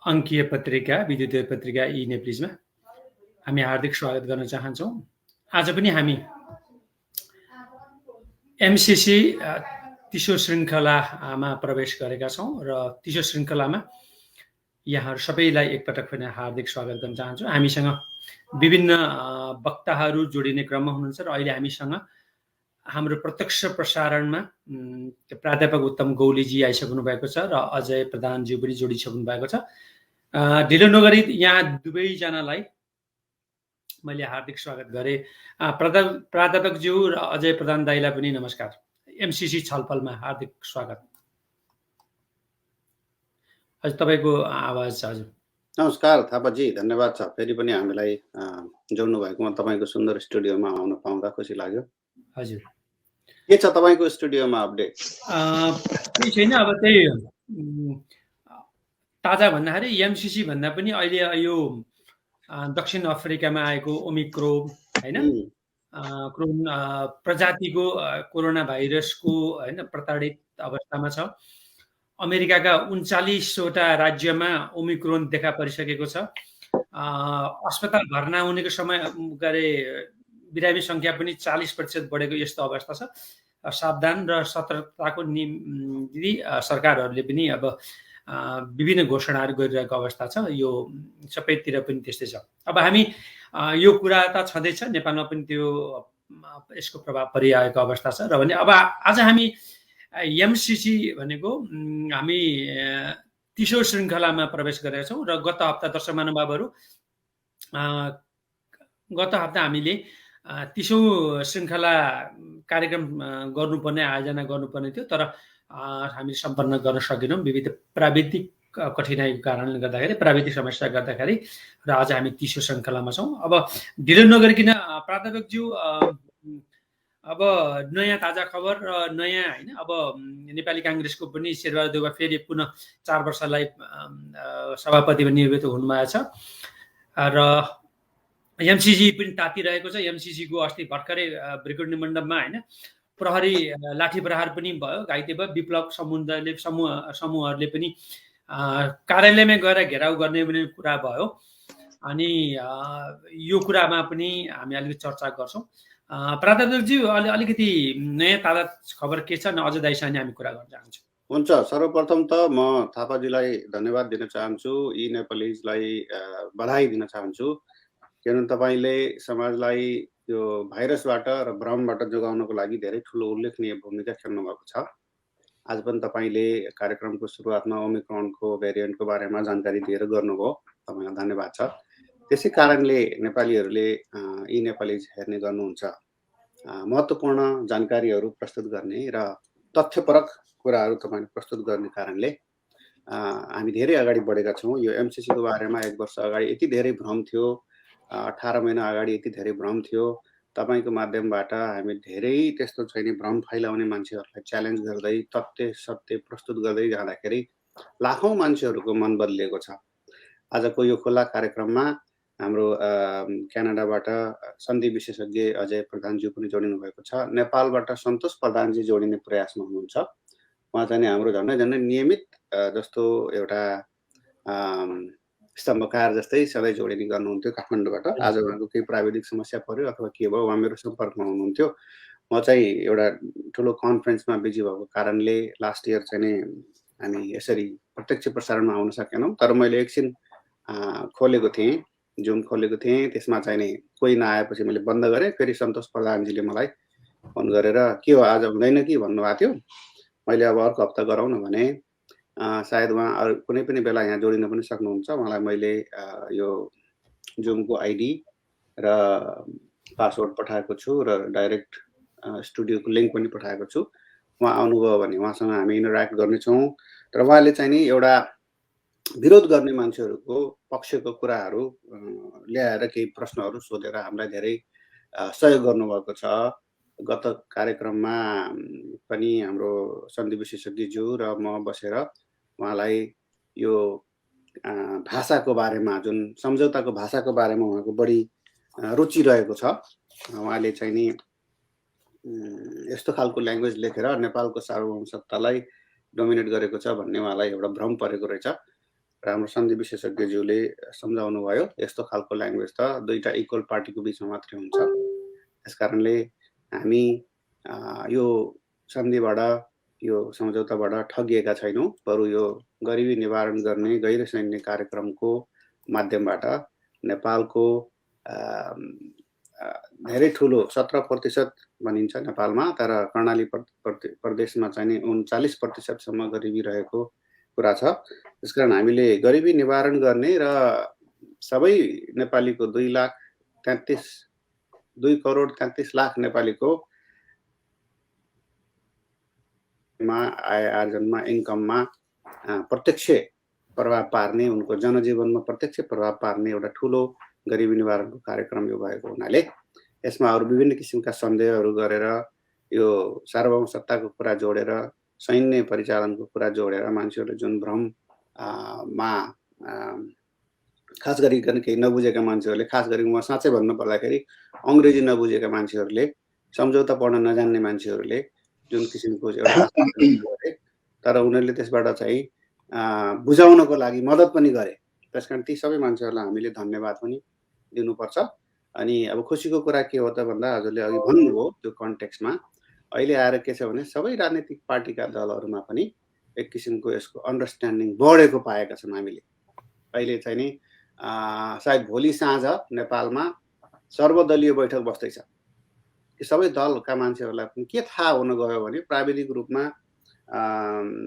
अङ्कीय पत्रिका, विद्युतीय पत्रिका ई नेप्लिजमा हामी हार्दिक स्वागत गर्न चाहन्छौँ। आज पनि हामी एमसिसी 30औं श्रृङ्खलामा प्रवेश गरेका छौँ र 30औं श्रृङ्खलामा यहाँहरू सबैलाई एकपटक पनि हार्दिक स्वागत गर्न चाहन्छु। हामीसँग विभिन्न वक्ताहरू जोडिने क्रममा हुनुहुन्छ र अहिले हामीसँग हाम्रो प्रत्यक्ष प्रसारणमा प्राध्यापक उत्तम गौलीजी आइसक्नु भएको छ र अजय प्रधानज्यू पनि जोडिसक्नु भएको छ। ढिलो नगरी यहाँ दुवैजनालाई मैले हार्दिक स्वागत गरेँ। प्राध्यापकज्यू र अजय प्रधान दाइलाई पनि नमस्कार। एमसिसी छलफलमा हार्दिक स्वागत। हजुर तपाईँको आवाज छ। हजुर नमस्कार थापाजी, धन्यवाद छ फेरि पनि हामीलाई जोड्नु भएकोमा। तपाईँको सुन्दर स्टुडियोमा आउन पाउँदा खुसी लाग्यो। हजुर के छ तपाईँको स्टुडियोमा अपडेट? केही छैन, अब त्यही ताजा भन्दाखेरि एमसिसी भन्दा पनि अहिले यो दक्षिण अफ्रिकामा आएको ओमिक्रोन हैन क्रोन प्रजातिको कोरोना भाइरसको हैन प्रताडित अवस्थामा छ। अमेरिकाका 39वटा राज्यमा ओमिक्रोन देखा परिसकेको छ। अस्पताल भर्ना हुनेको समय गरे बिरामी संख्या पनि 40% बढेको यस्तो अवस्था छ। सावधान र सतर्कताको निम्ति सरकारहरूले पनि अब विभिन्न घोषणाहरू गरिरहेको अवस्था छ। यो सबैतिर पनि त्यस्तै छ। अब हामी यो कुरा त छँदैछ, नेपालमा पनि त्यो यसको प्रभाव परिआएको अवस्था छ र भने अब आज हामी एमसिसी भनेको हामी 30औं श्रृङ्खलामा प्रवेश गरेका छौँ र गत हप्ता दर्शक महानुभावहरू गत हप्ता हामीले 30औं श्रृङ्खला कार्यक्रम गर्नुपर्ने आयोजना गर्नुपर्ने थियो, तर हामी सम्पन्न गर्न सकेनौँ विविध प्राविधिक कठिनाइको कारणले गर्दाखेरि, प्राविधिक समस्या गर्दाखेरि र आज हामी 30औं श्रृङ्खलामा छौँ। अब ढिलो नगरिकन प्राध्यापकज्यू अब नयाँ ताजा खबर र नयाँ हैन, अब नेपाली काङ्ग्रेसको पनि शेरबहादुर देउवा फेरि पुनः 4 वर्षलाई सभापतिमा निर्वाचित हुनुभएको छ र एमसिसी पनि तातिरहेको छ। एमसिसीको अस्ति भर्खरै ब्रिगेड निमण्डपमा हैन प्रहरी लाठी प्रहार पनि भयो, घाइते भयो। विप्लव समूहहरूले पनि कार्यालयमा गएर घेराउ गर्ने पनि कुरा भयो। अनि यो कुरामा पनि हामी अलिकति चर्चा गर्छौँ। प्राध्यापकज्यू अलिकति नयाँ ताजा खबर के छ न अझ दाइसँग हामी कुरा गर्न चाहन्छौँ। हुन्छ, सर्वप्रथम त म थापाजीलाई धन्यवाद दिन चाहन्छु, यी नेपालीलाई बधाई दिन चाहन्छु, किनभने तपाईँले समाजलाई यो भाइरसबाट र भ्रमबाट जोगाउनको लागि धेरै ठुलो उल्लेखनीय भूमिका खेल्नु भएको छ। आज पनि तपाईँले कार्यक्रमको सुरुवातमा ओमिक्रोनको भेरिएन्टको बारेमा जानकारी दिएर गर्नुभयो, तपाईँलाई धन्यवाद छ। त्यसै कारणले नेपालीहरूले यी नेपाली हेर्ने गर्नुहुन्छ महत्त्वपूर्ण जानकारीहरू प्रस्तुत गर्ने र तथ्यपरक कुराहरू तपाईँले प्रस्तुत गर्ने कारणले हामी धेरै अगाडि बढेका छौँ। यो एमसिसीको बारेमा 1 वर्ष अगाडि यति धेरै भ्रम थियो, 18 महिना अगाडि यति धेरै भ्रम थियो। तपाईँको माध्यमबाट हामी धेरै त्यस्तो छैन भ्रम फैलाउने मान्छेहरूलाई च्यालेन्ज गर्दै तथ्य सत्य प्रस्तुत गर्दै जाँदाखेरि लाखौँ मान्छेहरूको मन बदलिएको छ। आजको यो खुल्ला कार्यक्रममा हाम्रो क्यानाडाबाट सन्धि विशेषज्ञ अजय प्रधानज्यू पनि जोडिनु भएको छ। नेपालबाट सन्तोष प्रधानजी जोडिने प्रयासमा हुनुहुन्छ। उहाँ चाहिँ हाम्रो झन्डै नियमित जस्तो एउटा स्तम्भकार जस्तै सधैँ जोडिने गर्नुहुन्थ्यो काठमाडौँबाट। आज उहाँको केही प्राविधिक समस्या पर्यो अथवा के भयो, उहाँ मेरो सम्पर्कमा हुनुहुन्थ्यो। म चाहिँ एउटा ठुलो कन्फरेन्समा बिजी भएको कारणले लास्ट इयर चाहिँ नि हामी यसरी प्रत्यक्ष प्रसारणमा आउन सकेनौँ। तर मैले एकछिन खोलेको थिएँ, जुम खोलेको थिएँ, त्यसमा चाहिँ नि कोही नआएपछि मैले बन्द गरेँ। फेरि सन्तोष प्रधानजीले मलाई फोन गरेर के हो आज हुँदैन कि भन्नुभएको थियो। मैले अब अर्को हप्ता गरौँ न भने सायद उहाँ अरू कुनै पनि बेला यहाँ जोडिन पनि सक्नुहुन्छ। उहाँलाई मैले यो जुमको आइडी र पासवर्ड पठाएको छु र डाइरेक्ट स्टुडियोको लिङ्क पनि पठाएको छु। उहाँ आउनुभयो भने उहाँसँग हामी इन्टरेक्ट गर्नेछौँ। तर उहाँले चाहिँ नि एउटा विरोध गर्ने मान्छेहरूको पक्षको कुराहरू ल्याएर केही प्रश्नहरू सोधेर हामीलाई धेरै सहयोग गर्नुभएको छ। गत कार्यक्रममा पनि हाम्रो सन्धि विशेषज्ञज्यू र म बसेर उहाँलाई यो भाषाको बारेमा, जुन सम्झौताको भाषाको बारेमा उहाँको बढी रुचि रहेको छ। उहाँले चाहिँ नि यस्तो खालको ल्याङ्ग्वेज लेखेर नेपालको सार्वभौम सत्तालाई डोमिनेट गरेको छ भन्ने उहाँलाई एउटा भ्रम परेको रहेछ। र र हाम्रो सन्धि विशेषज्ञज्यूले सम्झाउनु भयो यस्तो खालको ल्याङ्ग्वेज त दुईटा इक्वल पार्टीको बिचमा मात्रै हुन्छ। त्यसकारणले हामी यो सन्धिबाट यो सम्झौताबाट ठगिएका छैनौँ, बरु यो गरिबी निवारण गर्ने गैर सैन्य कार्यक्रमको माध्यमबाट नेपालको धेरै ठुलो 17% भनिन्छ नेपालमा, तर कर्णाली प्रदेशमा चाहिँ 39% सम्म गरिबी रहेको कुरा छ। त्यसकारण हामीले गरिबी निवारण गर्ने र सबै नेपालीको 2 करोड 33 लाख नेपालीको आय आर्जनमा इन्कममा प्रत्यक्ष प्रभाव पार्ने, उनको जनजीवनमा प्रत्यक्ष प्रभाव पार्ने एउटा ठुलो गरिबी निवारणको कार्यक्रम यो भएको हुनाले यसमा अरू विभिन्न किसिमका सन्देहहरू गरेर यो सार्वभौम सत्ताको कुरा जोडेर सैन्य परिचालनको कुरा जोडेर मान्छेहरूले जुन भ्रममा खास गरी केही नबुझेका मान्छेहरूले, खास गरी म साँच्चै भन्नु पर्दाखेरि अङ्ग्रेजी नबुझेका मान्छेहरूले, सम्झौता पढ्न नजान्ने मान्छेहरूले जुन किसिमको एउटा गरे, तर उनीहरूले त्यसबाट चाहिँ बुझाउनको लागि मद्दत पनि गरे। त्यसकारण ती सबै मान्छेहरूलाई हामीले धन्यवाद पनि दिनुपर्छ। अनि अब खुसीको कुरा के हो त भन्दा हजुरले अघि भन्नुभयो त्यो कन्टेक्स्टमा अहिले आएर के छ भने सबै राजनीतिक पार्टीका दलहरूमा पनि एक किसिमको यसको अन्डरस्ट्यान्डिङ बढेको पाएका छौँ हामीले। अहिले चाहिँ नि सायद भोलि साँझ नेपालमा सर्वदलीय बैठक बस्दैछ। यो सबै दलका मान्छेहरूलाई पनि के थाहा हुन गयो भने प्राविधिक रूपमा,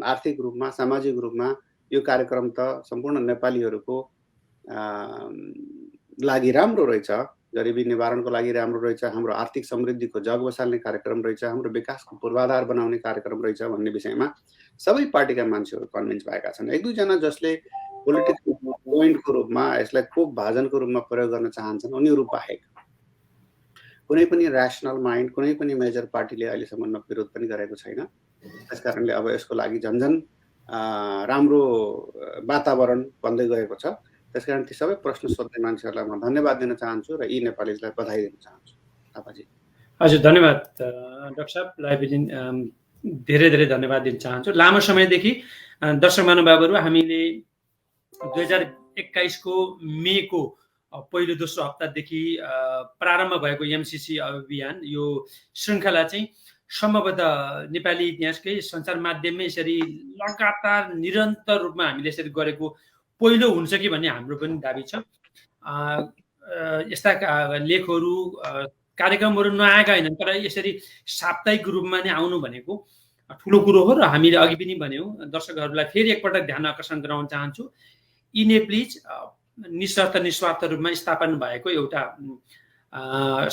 आर्थिक रूपमा, सामाजिक रूपमा यो कार्यक्रम त सम्पूर्ण नेपालीहरूको लागि राम्रो रहेछ, गरिबी निवारणको लागि राम्रो रहेछ, हाम्रो आर्थिक समृद्धिको जग बसाल्ने कार्यक्रम रहेछ, हाम्रो विकासको पूर्वाधार बनाउने कार्यक्रम रहेछ भन्ने विषयमा सबै पार्टीका मान्छेहरू कन्भिन्स भएका छन्। एक दुईजना जसले पोलिटिकल पोइन्टको रूपमा यसलाई खोप भाजनको रूपमा प्रयोग गर्न चाहन्छन् उनीहरू बाहेक कुनै पनि ऱ्यासनल माइन्ड, कुनै पनि मेजर पार्टीले अहिलेसम्म विरोध पनि गरेको छैन। त्यसकारणले अब यसको लागि झन्झन राम्रो वातावरण बन्दै गएको छ। त्यसकारण ती सबै प्रश्न सोध्ने मान्छेहरूलाई म धन्यवाद दिन चाहन्छु र यी नेपालीलाई बधाई दिन चाहन्छु। थापाजी। हजुर, धन्यवाद डाक्टर साहब। लाइब्रेरियन धेरै धेरै धन्यवाद दिन चाहन्छु। लामो समयदेखि दर्शक महानुभावहरू हामीले 2021 को मेको पहिलो दोस्रो हप्तादेखि प्रारम्भ भएको एमसिसी अभियान यो श्रृङ्खला चाहिँ सम्भवतः नेपाली इतिहासकै सञ्चार माध्यममै यसरी लगातार निरन्तर रूपमा हामीले यसरी गरेको पहिलो हुन्छ कि भन्ने हाम्रो पनि दाबी छ। यस्ता लेखहरू, कार्यक्रमहरू नआएका होइनन्, तर यसरी साप्ताहिक रूपमा नै आउनु भनेको ठुलो कुरो हो। र हामीले अघि पनि भन्यौँ, दर्शकहरूलाई फेरि एकपटक ध्यान आकर्षण गराउन चाहन्छु, इनेप्लिज निस्वार्थ निस्वार्थ रूपमा स्थापना भएको एउटा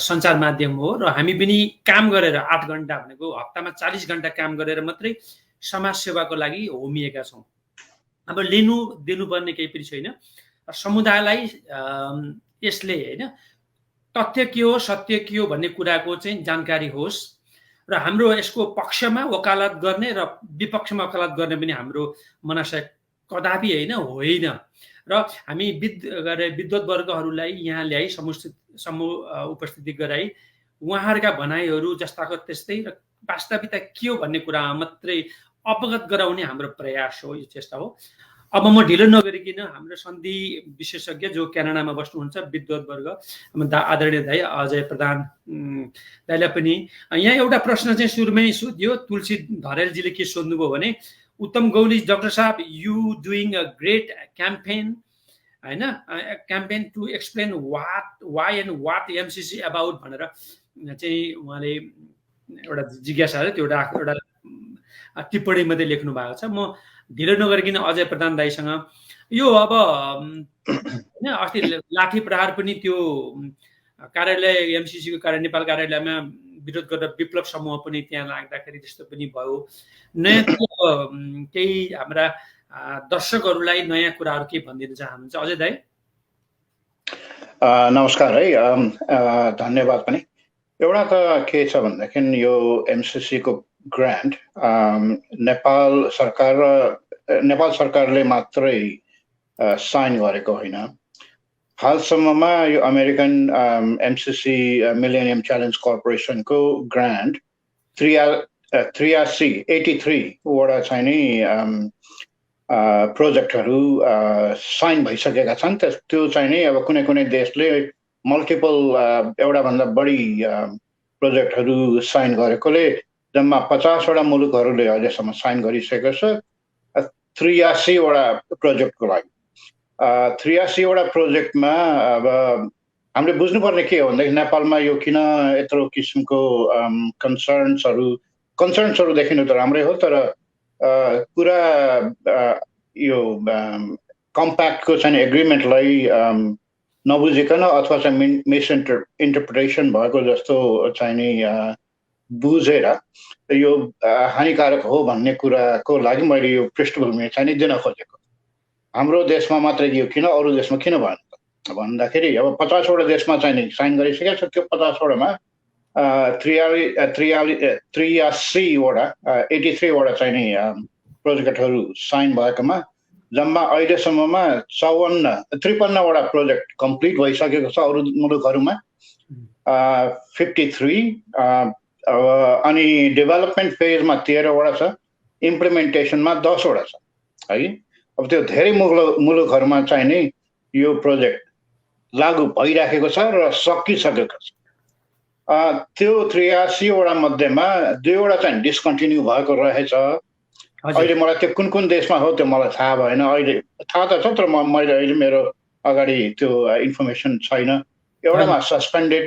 सञ्चार माध्यम हो र हामी पनि काम गरेर 8 घण्टा भनेको हप्तामा 40 घण्टा काम गरेर मात्रै समाज सेवाको लागि होमिएका छौँ। अब लिनु दिनुपर्ने केही पनि छैन। समुदायलाई यसले होइन तथ्य के हो, सत्य के हो भन्ने कुराको चाहिँ जानकारी होस् र हाम्रो यसको पक्षमा वकालत गर्ने र विपक्षमा वकालत गर्ने पनि हाम्रो मनाशय कदापि होइन। र हामी विद्वत वर्गहरूलाई यहाँ ल्याई समूह उपस्थिति गराई उहाँहरूका भनाइहरू जस्ताको त्यस्तै र वास्तविकता के हो भन्ने कुरामा मात्रै अवगत गराउने हाम्रो प्रयास हो, यो चेष्टा हो। अब म ढिलो नगरिकन हाम्रो सन्धि विशेषज्ञ जो क्यानाडामा बस्नुहुन्छ विद्वत वर्ग आदरणीय दाइ अजय प्रधान दाइलाई पनि यहाँ एउटा प्रश्न चाहिँ सुरुमै सोधियो। तुलसी धरेलजीले के सोध्नुभयो भने उत्तम गौली डाक्टर साहब, you doing a great campaign होइन, campaign to explain why and what MCC about भनेर चाहिँ उहाँले एउटा जिज्ञासा त्यो एउटा टिप्पणी मात्रै लेख्नु भएको छ। म ढिलो नगरिकन अजय प्रधान दाइसँग यो अब होइन अस्ति लाठी प्रहार पनि त्यो कार्यालय एमसिसीको कार्य नेपाल कार्यालयमा विरोध गरेर विप्लव समूह पनि त्यहाँ लाग्दाखेरि त्यस्तो पनि भयो। नयाँ केही हाम्रा दर्शकहरूलाई नयाँ कुराहरू के भनिदिन चाहनुहुन्छ अजय दाइ? नमस्कार है, धन्यवाद पनि। एउटा त के छ भन्दाखेरि यो एमसिसी को ग्रान्ट नेपाल सरकारले मात्रै साइन गरेको होइन। हालसम्ममा यो अमेरिकन एमसिसी मिलेनियम च्यालेन्ज कर्पोरेसनको ग्रान्ट 83 वटा चाहिँ नि प्रोजेक्टहरू साइन भइसकेका छन्। त्यो चाहिँ नि अब कुनै कुनै देशले मल्टिपल एउटाभन्दा बढी प्रोजेक्टहरू साइन गरेकोले जम्मा 50 वटा मुलुकहरूले अहिलेसम्म साइन गरिसकेको छ 83 वटा प्रोजेक्टको लागि। 83 वटा प्रोजेक्टमा अब हामीले बुझ्नुपर्ने के हो भन्दाखेरि नेपालमा यो किन यत्रो किसिमको कन्सर्न्सहरू देखिनु त राम्रै हो, तर कुरा यो कम्प्याक्टको चाहिँ एग्रिमेन्टलाई नबुझिकन अथवा चाहिँ मिसइन्टरप्रिटेसन भएको जस्तो चाहिँ नि बुझेर यो हानिकारक हो भन्ने कुराको लागि मैले यो पृष्ठभूमि चाहिँ नि दिन खोजेको। हाम्रो देशमा मात्रै यो किन, अरू देशमा किन भएन भन्दाखेरि अब 50 वटा देशमा चाहिँ नि साइन गरिसकेको छ। त्यो 50 वटामा 83 वटा चाहिँ नि प्रोजेक्टहरू साइन भएकोमा जम्मा अहिलेसम्ममा 53 वटा प्रोजेक्ट कम्प्लिट भइसकेको छ अरू मुलुकहरूमा 53। अनि डेभलपमेन्ट फेजमा 13 वटा छ, इम्प्लिमेन्टेसनमा 10 वटा छ है। अब त्यो धेरै मुलुकहरूमा चाहिँ नि यो प्रोजेक्ट लागू भइराखेको छ र सकिसकेको छ। त्यो 83 वटा मध्येमा 2 वटा चाहिँ डिस्कन्टिन्यू भएको रहेछ। अहिले मलाई त्यो कुन कुन देशमा हो त्यो मलाई थाहा भएन, अहिले थाहा त छ तर मैले अहिले मेरो अगाडि त्यो इन्फर्मेसन छैन। एउटामा सस्पेन्डेड,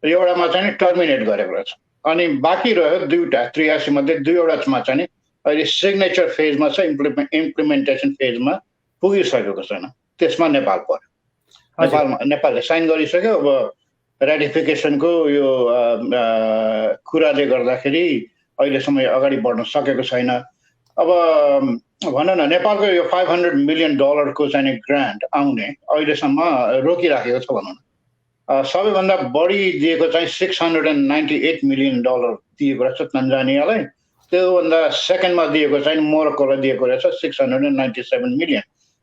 एउटामा चाहिँ टर्मिनेट गरेको रहेछ। अनि बाँकी रह्यो 2वटा, 83 मध्ये 2 वटामा चाहिँ नि अहिले सिग्नेचर फेजमा छ, इम्प्लिमेन्टेसन फेजमा पुगिसकेको छैन। त्यसमा नेपाल पर्यो। नेपालले साइन गरिसक्यो। अब रेटिफिकेसनको यो कुराले गर्दाखेरि अहिलेसम्म अगाडि बढ्न सकेको छैन। अब भनौँ न नेपालको यो $500 मिलियन को चाहिँ ग्रान्ट आउने अहिलेसम्म रोकिराखेको छ भनौँ न। सबैभन्दा बढी दिएको चाहिँ $698 मिलियन दिएको रहेछ तन्जानियालाई। त्योभन्दा सेकेन्डमा दिएको चाहिँ मोरक्कोलाई दिएको रहेछ 697 मिलियन।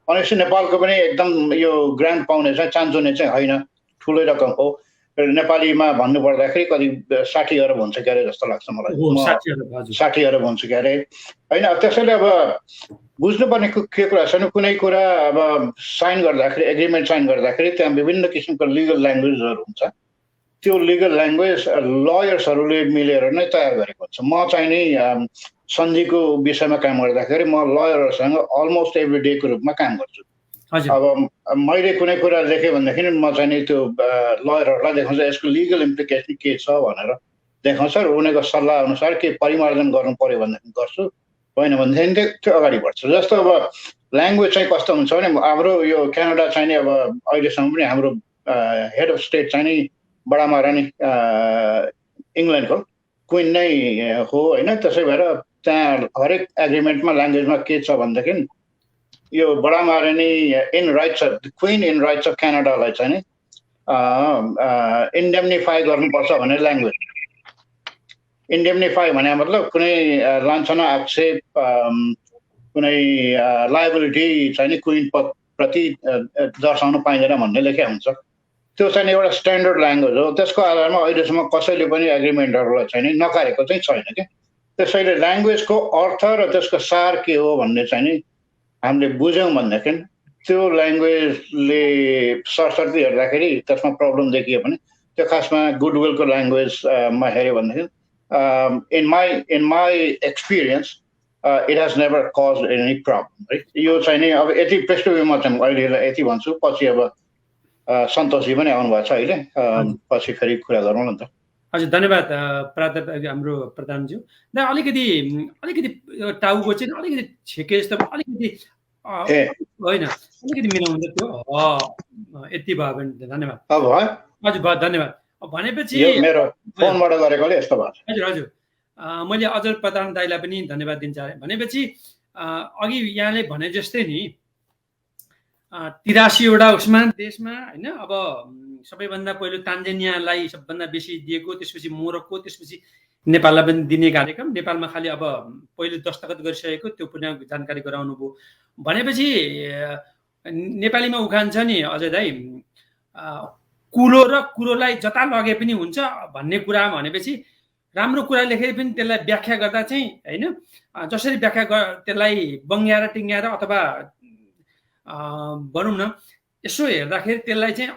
भनेपछि नेपालको पनि एकदम यो ग्रान्ट पाउने चाहिँ चान्चुने चाहिँ होइन, ठुलै रकम हो। नेपालीमा भन्नुपर्दाखेरि करिब 60 अरब हुन्छ क्या अरे जस्तो लाग्छ मलाई। 60 अरब हुन्छ क्या अरे होइन। त्यसैले अब बुझ्नुपर्ने के कुरा छ भने कुनै कुरा अब साइन गर्दाखेरि, एग्रिमेन्ट साइन गर्दाखेरि त्यहाँ विभिन्न किसिमको लिगल ल्याङ्ग्वेजहरू हुन्छ। त्यो लिगल ल्याङ्ग्वेज लयर्सहरूले मिलेर नै तयार गरेको हुन्छ। म चाहिँ नि सन्धिको विषयमा काम गर्दाखेरि म लयरहरूसँग अलमोस्ट एभ्री डेको रूपमा काम गर्छु। अब मैले कुनै कुरा लेखेँ भनेदेखि म चाहिँ नि त्यो लयरहरूलाई देखाउँछ यसको लिगल इम्प्लिकेसन के छ भनेर देखाउँछ र उनीहरूको सल्लाह अनुसार के परिमार्जन गर्नु पर्यो भनेदेखि गर्छु, होइन भनेदेखि त्यो अगाडि बढ्छ। जस्तो अब ल्याङ्ग्वेज चाहिँ कस्तो हुन्छ भने हाम्रो यो क्यानाडा चाहिँ नि अब अहिलेसम्म पनि हाम्रो हेड अफ स्टेट चाहिँ नि बडा महारानी इङ्ल्यान्डको क्विन नै हो होइन। त्यसै भएर त्यहाँ हरेक एग्रिमेन्टमा ल्याङ्ग्वेजमा के छ भनेदेखि यो बडा महारानी क्विन इन राइट्स अफ क्यानाडालाई चाहिँ नि इन्डेम्निफाई गर्नुपर्छ भने ल्याङ्ग्वेज इन्डेम्निफाई भने मतलब कुनै लान्छना आक्षेप कुनै लायबिलिटी चाहिँ नि क्विन प्रति दर्शाउन पाइँदैन भन्ने लेखेको हुन्छ। त्यो चाहिँ एउटा स्ट्यान्डर्ड ल्याङ्ग्वेज हो। त्यसको आधारमा अहिलेसम्म कसैले पनि एग्रिमेन्टहरूलाई चाहिँ नि नकारेको चाहिँ छैन कि। त्यसैले ल्याङ्ग्वेजको अर्थ र त्यसको सार के हो भन्ने चाहिँ नि हामीले बुझ्यौँ भनेदेखि त्यो ल्याङ्ग्वेजले सरसर्ती हेर्दाखेरि त्यसमा प्रब्लम देखियो भने त्यो खासमा गुडविलको ल्याङ्ग्वेजमा हेऱ्यो भनेदेखि in my experience it has never caused any problem, right? यो चाहिँ नि अब यति पृष्ठभूमिमा चाहिँ अहिले यति भन्छु, पछि अब सन्तोषजी पनि आउनुभएको छ अहिले, पछि फेरि कुरा गरौँ न त। हजुर धन्यवाद प्राध्यापक हाम्रो प्रधानज्यू। अलिकति टाउको चाहिँ अलिकति छेके जस्तो अलिकति होइन अलिकति मिलाउँदै थियो यति भयो भने धन्यवाद। हजुर भयो धन्यवाद। भनेपछि मेरो फोनबाट गरेकोले यस्तो भयो। हजुर हजुर मैले अजर प्रधान दाइलाई पनि धन्यवाद दिन चाहे। भनेपछि अघि यहाँले भने जस्तै नि 83 वटा उसमा देशमा होइन। अब सबैभन्दा पहिलो तान्जानियालाई सबभन्दा बेसी दिएको, त्यसपछि मोरक्को, त्यसपछि नेपाललाई पनि दिने कार्यक्रम। नेपालमा खालि अब पहिलो दस्तखत गरिसकेको त्यो पनि जानकारी गराउनु भयो। भनेपछि नेपालीमा उखान छ नि अजय दाइ, कुलो र कुरोलाई जता लगे पनि हुन्छ भन्ने कुरा भनेपछि राम्रो कुरा लेखेर पनि त्यसलाई व्याख्या गर्दा चाहिँ होइन जसरी व्याख्या त्यसलाई बङ्ग्याएर टिङ्ग्याएर अथवा भनौँ न यसो हेर्दाखेरि त्यसलाई चाहिँ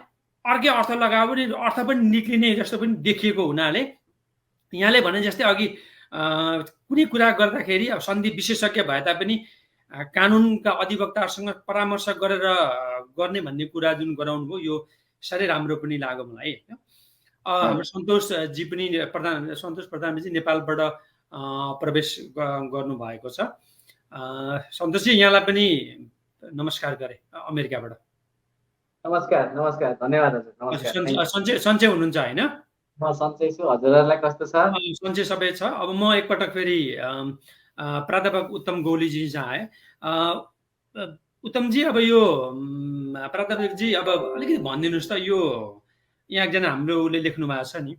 अर्कै अर्थ लगायो भने अर्थ पनि निक्लिने जस्तो पनि देखिएको हुनाले यहाँले भने जस्तै अघि कुनै कुरा गर्दाखेरि अब सन्धि विशेषज्ञ भए तापनि कानुनका अधिवक्ताहरूसँग परामर्श गरेर गर्ने भन्ने कुरा जुन गराउनु भयो यो साह्रै राम्रो पनि लाग्यो मलाई होइन। हाम्रो सन्तोषजी पनि सन्तोष प्रधानजी नेपालबाट प्रवेश गर्नुभएको छ। सन्तोषजी यहाँलाई पनि नमस्कार गरे अमेरिकाबाट। नमस्कार नमस्कार धन्यवाद हजुर। नमस्कार। सन्चै हुनुहुन्छ होइन? म सन्चै छु, हजुरहरूलाई कस्तो छ? सन्चै सबै छ। अब म एकपटक फेरि प्राध्यापक उत्तम गौलीजी चाहिँ आएँ। उत्तमजी अब यो प्राध्यापकजी अब अलिकति भनिदिनुहोस् त, यो यहाँ एकजना हाम्रो उसले लेख्नु भएको छ नि,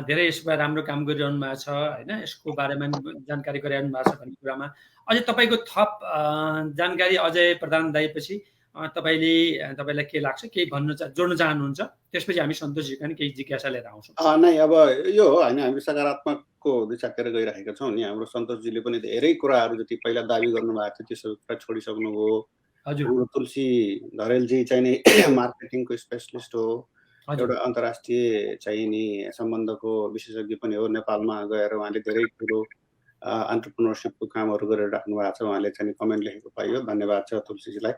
धेरै यसमा राम्रो काम गरिरहनु भएको छ होइन, यसको बारेमा जानकारी गराइरहनु भएको छ भन्ने कुरामा अझै तपाईँको थप जानकारी अजय प्रधान दाइपछि तपाईँलाई के लाग्छ, केही जोड्न चाहनुहुन्छ? त्यसपछि हामी सन्तोषजी पनि केही जिज्ञासा लिएर आउँछौँ। नै अब यो होइन, हामी सकारात्मकको दिशातिर गइरहेका छौँ नि। हाम्रो सन्तोषजीले पनि धेरै कुराहरू जति पहिला दाबी गर्नुभएको थियो त्यो सबै कुरा छोडिसक्नुभयो। हजुर। हाम्रो तुलसी धरेलजी चाहिँ नि मार्केटिङको स्पेसलिस्ट हो, एउटा अन्तर्राष्ट्रिय चाहिँ नि सम्बन्धको विशेषज्ञ पनि हो। नेपालमा गएर उहाँले धेरै कुरो एन्टरप्रेन्योरसिपको कामहरू गरेर राख्नु भएको छ। उहाँले चाहिँ कमेन्ट लेखेको पाइयो, धन्यवाद छ तुलसीजीलाई।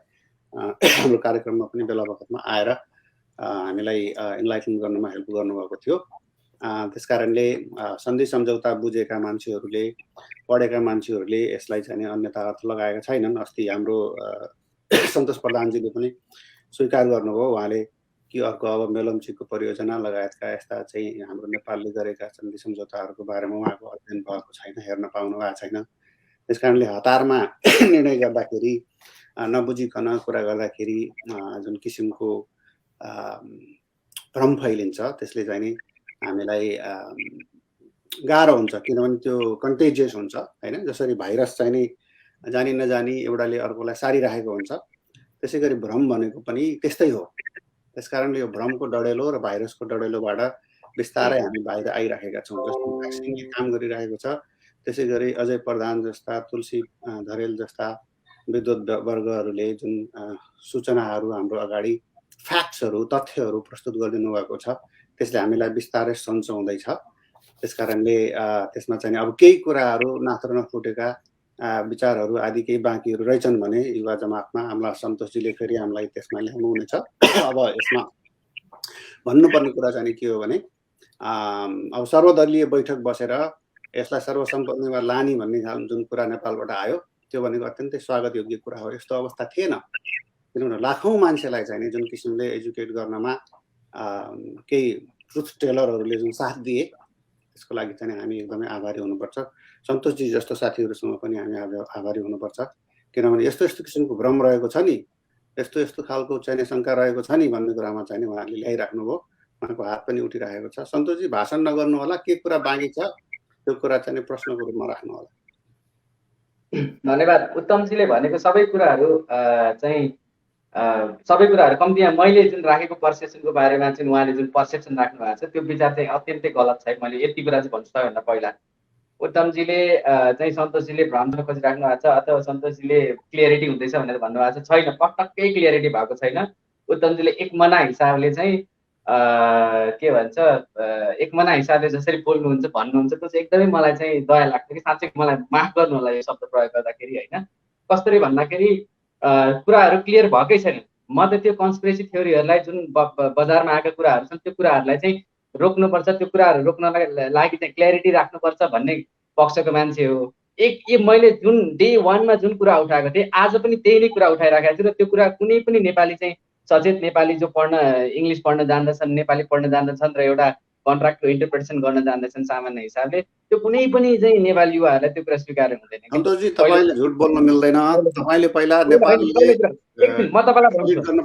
हाम्रो कार्यक्रममा पनि बेला बखतमा आएर हामीलाई इन्लाइटन गर्नुमा हेल्प गर्नुभएको थियो। त्यस कारणले सन्धि सम्झौता बुझेका मान्छेहरूले, पढेका मान्छेहरूले यसलाई चाहिँ अन्यथा अर्थ लगाएका छैनन्। अस्ति हाम्रो सन्तोष प्रधानजीले पनि स्वीकार गर्नुभयो, उहाँले कि अर्को अब मेलम्चीको परियोजना लगायतका यस्ता चाहिँ हाम्रो नेपालले गरेका सन्धि सम्झौताहरूको बारेमा उहाँको अध्ययन भएको छैन, हेर्न पाउनु भएको छैन। त्यस कारणले हतारमा निर्णय गर्दाखेरि, नबुझिकन कुरा गर्दाखेरि जुन किसिमको भ्रम फैलिन्छ त्यसले चाहिँ नि हामीलाई गाह्रो हुन्छ, किनभने त्यो कन्टेजियस हुन्छ होइन। जसरी भाइरस चाहिँ नि जानी नजानी एउटाले अर्कोलाई सारिरहेको हुन्छ, त्यसै गरी भ्रम भनेको पनि त्यस्तै हो। त्यस कारणले यो भ्रमको डढेलो र भाइरसको डढेलोबाट बिस्तारै हामी बाहिर आइरहेका छौँ। जस्तो भ्याक्सिनले काम गरिरहेको छ, त्यसै गरी अजय प्रधान जस्ता, तुलसी धरेल जस्ता विद्वत वर्गहरूले जुन सूचनाहरू हाम्रो अगाडि, फ्याक्ट्सहरू, तथ्यहरू प्रस्तुत गरिदिनु भएको छ, त्यसले हामीलाई बिस्तारै सन्चाउँदैछ। त्यस कारणले त्यसमा चाहिँ अब केही कुराहरू नाथ्रो नफुटेका विचारहरू आदि केही बाँकीहरू रहेछन् भने युवा जमातमा हामीलाई सन्तोषजीले फेरि हामीलाई त्यसमा ल्याउनु हुनेछ। अब यसमा भन्नुपर्ने कुरा चाहिँ के हो भने अब सर्वदलीय बैठक बसेर यसलाई सर्वसम्मतिमा लाने भन्ने जुन कुरा नेपालबाट आयो त्यो भनेको अत्यन्तै स्वागत योग्य कुरा हो। यस्तो अवस्था थिएन, किनभने लाखौँ मान्छेलाई चाहिँ जुन किसिमले एजुकेट गर्नमा केही ट्रुथ टेलरहरूले जुन साथ दिए त्यसको लागि चाहिँ हामी एकदमै आभारी हुनुपर्छ। सन्तोषजी जस्तो साथीहरूसँग पनि हामी आभारी हुनुपर्छ, किनभने यस्तो यस्तो किसिमको भ्रम रहेको छ नि, यस्तो यस्तो खालको चाहिँ शङ्का रहेको छ नि भन्ने कुरामा चाहिँ उहाँहरूले ल्याइराख्नुभयो। उहाँको हात पनि उठिरहेको छ। सन्तोषजी भाषण नगर्नु होला, के कुरा बाँकी छ त्यो कुरा चाहिँ प्रश्नको रूपमा राख्नु होला। धन्यवाद। उत्तमजीले भनेको सबै कुराहरू कम्तीमा मैले जुन राखेको पर्सेप्सनको बारेमा चाहिँ उहाँले जुन पर्सेप्सन राख्नु भएको छ त्यो विचार चाहिँ अत्यन्तै गलत छ। मैले यति कुरा चाहिँ भन्छु सबैभन्दा पहिला, उत्तमजीले चाहिँ सन्तोषजीले भ्रम खोजिराख्नु भएको छ अथवा सन्तोषजीले क्लियरिटी हुँदैछ भनेर भन्नुभएको छ, छैन, पटक्कै क्लियरिटी भएको छैन। उत्तमजीले एकमना हिसाबले चाहिँ के भन्छ एकमना हिसाबले जसरी बोल्नुहुन्छ भन्नुहुन्छ त्यो चाहिँ एकदमै मलाई चाहिँ दया लाग्छ कि साँच्चै मलाई माफ गर्नु होला यो शब्द प्रयोग गर्दाखेरि होइन। कसरी भन्दाखेरि कुराहरू क्लियर भएकै छैन। म त त्यो कन्स्पिरेसी थ्योरीहरूलाई जुन बजारमा आएका कुराहरू छन् त्यो कुराहरूलाई चाहिँ रोक्नुपर्छ, त्यो कुराहरू रोक्नलाई लागि चाहिँ क्ल्यारिटी राख्नुपर्छ भन्ने पक्षको मान्छे हो। मैले जुन डे 1 मा जुन कुरा उठाएको थिएँ आज पनि त्यही नै कुरा उठाइराखेको छु र त्यो कुरा कुनै पनि नेपाली चाहिँ सचेत नेपाली जो इङ्ग्लिस पढ्न जान्दछन्, नेपाली पढ्न जान्दछन् र एउटा कन्ट्राक्टको इन्टरप्रिटेसन गर्न जान्दछन् सामान्य हिसाबले, त्यो कुनै पनि चाहिँ नेपाली युवाहरूलाई त्यो कुरा स्वीकार हुँदैन। सन्तोषजी तपाईले झुट बोल्न मिल्दैन। तपाईले पहिला नेपालले म तपाईलाई भन्छु, म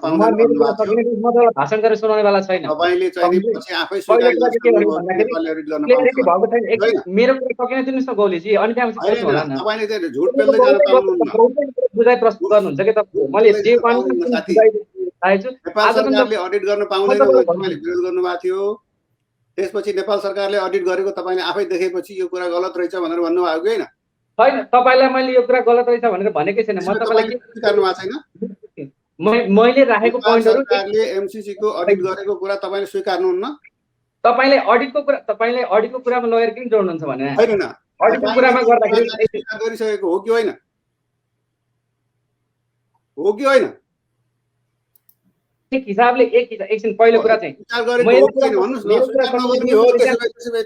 तपाईलाई भाषण गरेर सुनाउनेवाला छैन। तपाईले चाहिँ पछि आफै स्वीकार गर्नु मेरो कुरा सकिन दिनुस् न गौलीजी, अनि त्यसपछि होला न। तपाईले चाहिँ झुट बोल्दै जान पाउनुहुन्न। बुझाइ प्रस्तुत गर्नुहुन्छ के तपाईले? मैले जे नेपाल सरकारले अडिट गर्न पाउँदैन, तपाईले विरोध गर्नुभएको थियो। त्यसपछि नेपाल सरकारले अडिट गरेको तपाईँले आफै देखेपछि यो कुरा गलत रहेछ भनेर भन्नुभयो कि होइन? छैन, तपाईँलाई मैले यो कुरा गलत रहेछ भनेर भनेकै छैन। म तपाईँलाई स्वीकार्नु भएको छैन? मैले राखेको पोइन्टहरु सरकारले एमसीसी को अडिट गरेको कुरा तपाईँले स्वीकार्नुहुन्न? तपाईँले अडिटको कुरामा लगेर किन जोड्नुहुन्छ भने होइन, अडिटको कुरामा गर्दाखेरि स्वीकार गरिसकेको हो कि होइन? हो कि होइन? एक हिसाबले एकछिन पहिलो कुरा चाहिँ स्वीकार गरेको हो कि होइन भन्नुस् न। स्वीकार नगर्ने हो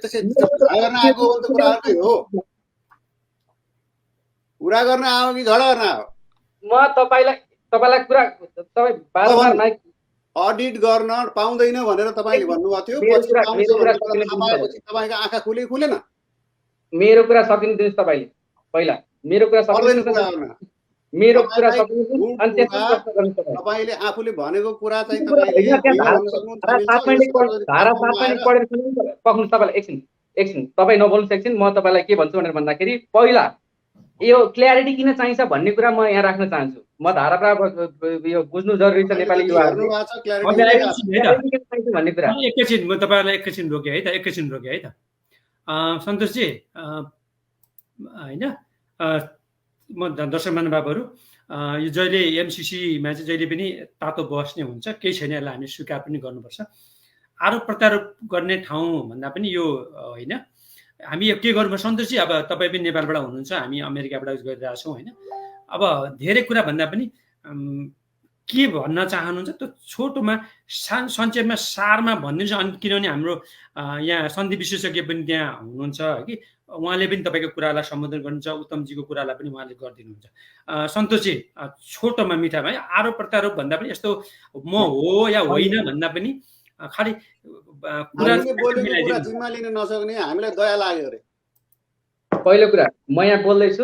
त्यसै झगडा गर्न आएको हो त कुरा अर्कै हो। कुरा गर्न आयो कि झगडा गर्न आयो? म तपाईँलाई कुरा तपाईँ बारबार अडिट गर्न पाउँदैन भनेर तपाईँले भन्नुभएको थियो। तपाईँको आँखा खुलेन? मेरो कुरा सकिनु दिनुहोस् तपाईँले। पहिला मेरो कुरा सकिनु, मेरो कुरा सकिनु, अनि त्यसपछि प्रश्न गर्नुहोस्। तपाईँले आफूले भनेको कुरा चाहिँ धारा 7 मा पढेर पक्नु तपाईँलाई। एकछिन तपाईँ नबोल्नुहोस् एकछिन। म तपाईँलाई के भन्छु भनेर भन्दाखेरि पहिला यो क्ल्यारिटी किन चाहिन्छ भन्ने कुरा म यहाँ राख्न चाहन्छु। म धारा यो बुझ्नु जरुरी छ नेपाली युवाहरुले भन्ने कुरा। एकैछिन म तपाईहरुलाई एकैछिन रोके है त सन्तोषजी हैन म दर्शक महानुभावहरु यो जहिले एमसीसी मा चाहिँ जहिले पनि तातो बहस नै हुन्छ। केही छैन, यसलाई हामी स्वीकार पनि गर्नुपर्छ। आरोप प्रत्यारोप गर्ने ठाउँ भन्दा पनि यो हैन। हामी के गर्नु सन्तोषजी, अब तपाई पनि नेपालबाट हुनुहुन्छ, हामी अमेरिकाबाट गरिरहेका छौं हैन। अब धेरै कुरा भन्दा पनि के भन्न चाहनुहुन्छ त्यो छोटोमा संक्षेपमा सारमा भनिदिनुस्। अनि किनभने हाम्रो यहाँ सन्धि विशेषज्ञ पनि त्यहाँ हुनुहुन्छ कि उहाँले पनि तपाईको कुरालाई सम्बोधन गर्नुहुन्छ, उत्तमजीको कुरालाई पनि उहाँले गरिदिनुहुन्छ। सन्तोषजी छोटोमा मिठामा है, आरोप प्रत्यारोप भन्दा पनि यस्तो म हो या होइन भन्दा पनि खाली कुरा जिम्मा लिन नसक्ने हामीलाई दया लाग्यो रे। पहिलो कुरा म यहाँ बोल्दैछु,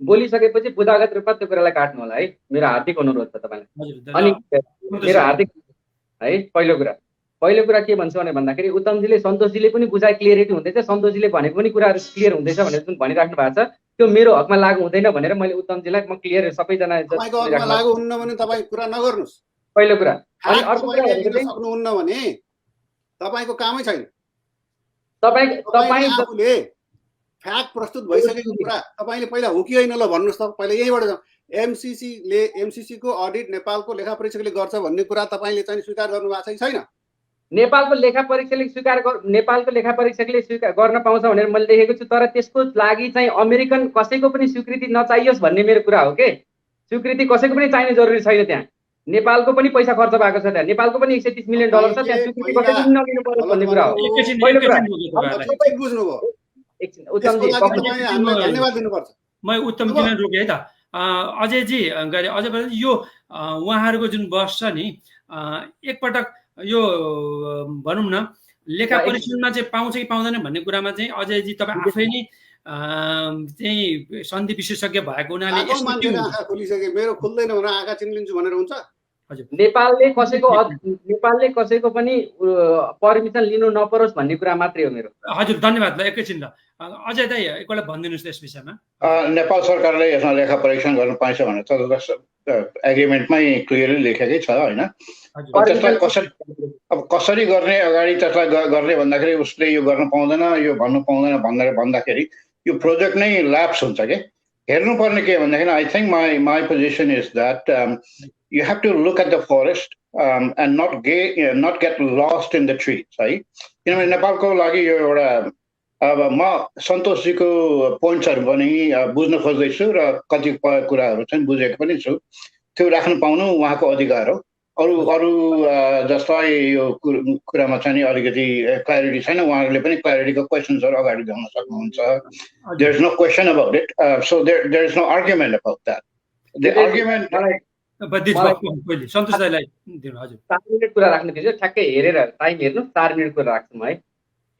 बोलिसकेपछि बुदागत रूपमा त्यो कुरालाई काट्नु होला है। मेरो हार्दिक अनुरोध छ तपाईलाई। अनि मेरो हार्दिक है पहिलो कुरा के भन्छ भने भन्दाखेरि उत्तमजीले सन्तोषजीले पनि बुझाइ क्लियरिटी हुँदैछ, सन्तोषजीले भनेको पनि कुराहरु क्लियर हुँदैछ भनेर जुन भनिराख्नु भएको छ त्यो मेरो हकमा लागू हुँदैन भनेर मैले उत्तमजीलाई म क्लियर सबैजना लागू हुन्न भने तपाई कुरा नगर्नुस्। पहिलो कुरा। अनि अर्को कुरा भनेको चाहिँ सक्नुहुन्न भने तपाईको कामै छैन। तपाई आफूले फ्याक्ट प्रस्तुत भइसकेको कुरा तपाईले पहिला हो कि होइन ल भन्नुस् त। पहिला यहीबाट एमसीसी को अडिट नेपालको लेखा परीक्षकले गर्छ भन्ने कुरा तपाईले चाहिँ स्वीकार गर्नु भएको छ कि छैन? नेपालको लेखा परीक्षकले स्वीकार गर्न पाउँछ भनेर मैले देखेको छु, तर त्यसको लागि चाहिँ अमेरिकन कसैको पनि स्वीकृति नचाहियोस् भन्ने मेरो कुरा हो के। स्वीकृति कसैको पनि चाहिने जरुरी छैन। त्यहाँ नेपालको पनि पैसा खर्च भएको छ, त्यहाँ नेपालको पनि $130 मिलियन छ, त्यहाँ स्वीकृति कसैको पनि नलिनु पर्यो भन्ने कुरा हो। पहिलो कुरा बुझ्नुभयो। एकछिन उत्तमजी धन्यवाद दिनुपर्छ। म उत्तमजीलाई रोके है त। अजयजी अझ यो उहाँहरूको जुन बस छ नि एकपटक यो भनौँ न लेखा परीक्षणमा चाहिँ पाउँछ कि पाउँदैन भन्ने कुरामा चाहिँ अजयजी तपाईँ आफै नै चाहिँ सन्धि विशेषज्ञ भएको हुनाले आँखा खोलिसके मेरो खुल्दैन भनेर आँखा चिम्लिन्छु भनेर हुन्छ? नेपालले कसैको पनि पर्मिसन लिनु नपरोस् भन्ने कुरा मात्रै हो मेरो। हजुर धन्यवाद। ल एकैछिन ल अजय दाइ एकपल्ट भनिदिनुस् त्यस विषयमा। नेपाल सरकारले यसमा लेखा परीक्षण गर्न पाइन्छ भनेर त एग्रिमेन्टमै क्लियरली लेखेकै छ हैन। त्यसलाई कसरी गर्ने अगाडि त्यसलाई गर्ने भन्दाखेरि उसले यो गर्न पाउँदैन यो भन्नु पाउँदैन भनेर भन्दाखेरि यो प्रोजेक्ट नै ल्याप्स हुन्छ के। हेर्नुपर्ने के भन्दाखेरि I think my position is that you have to look at the forest and not get lost in the trees है। किनभने नेपालको लागि यो एउटा अब म सन्तोषजीको पोइन्ट्सहरु पनि बुझ्न खोज्दैछु र कति कुराहरु चाहिँ बुझेको पनि छु। त्यो राख्न पाउनु उहाँको अधिकार हो। अरु जस्तै यो कुरामा चाहिँ अलिकति क्ल्यारिटी छैन, उहाँहरूले पनि क्ल्यारिटीको क्वेशन्सहरु अगाडि ल्याउन सक्नुहुन्छ। There is no question about it, so there is no argument about that. The argument Santosh दाइलाई दिनु। हजुर 4 मिनेट कुरा राख्नु थियो, ठ्याक्कै हेरेर टाइम हेर्नु। 4 मिनेट कुरा राख्छु म है।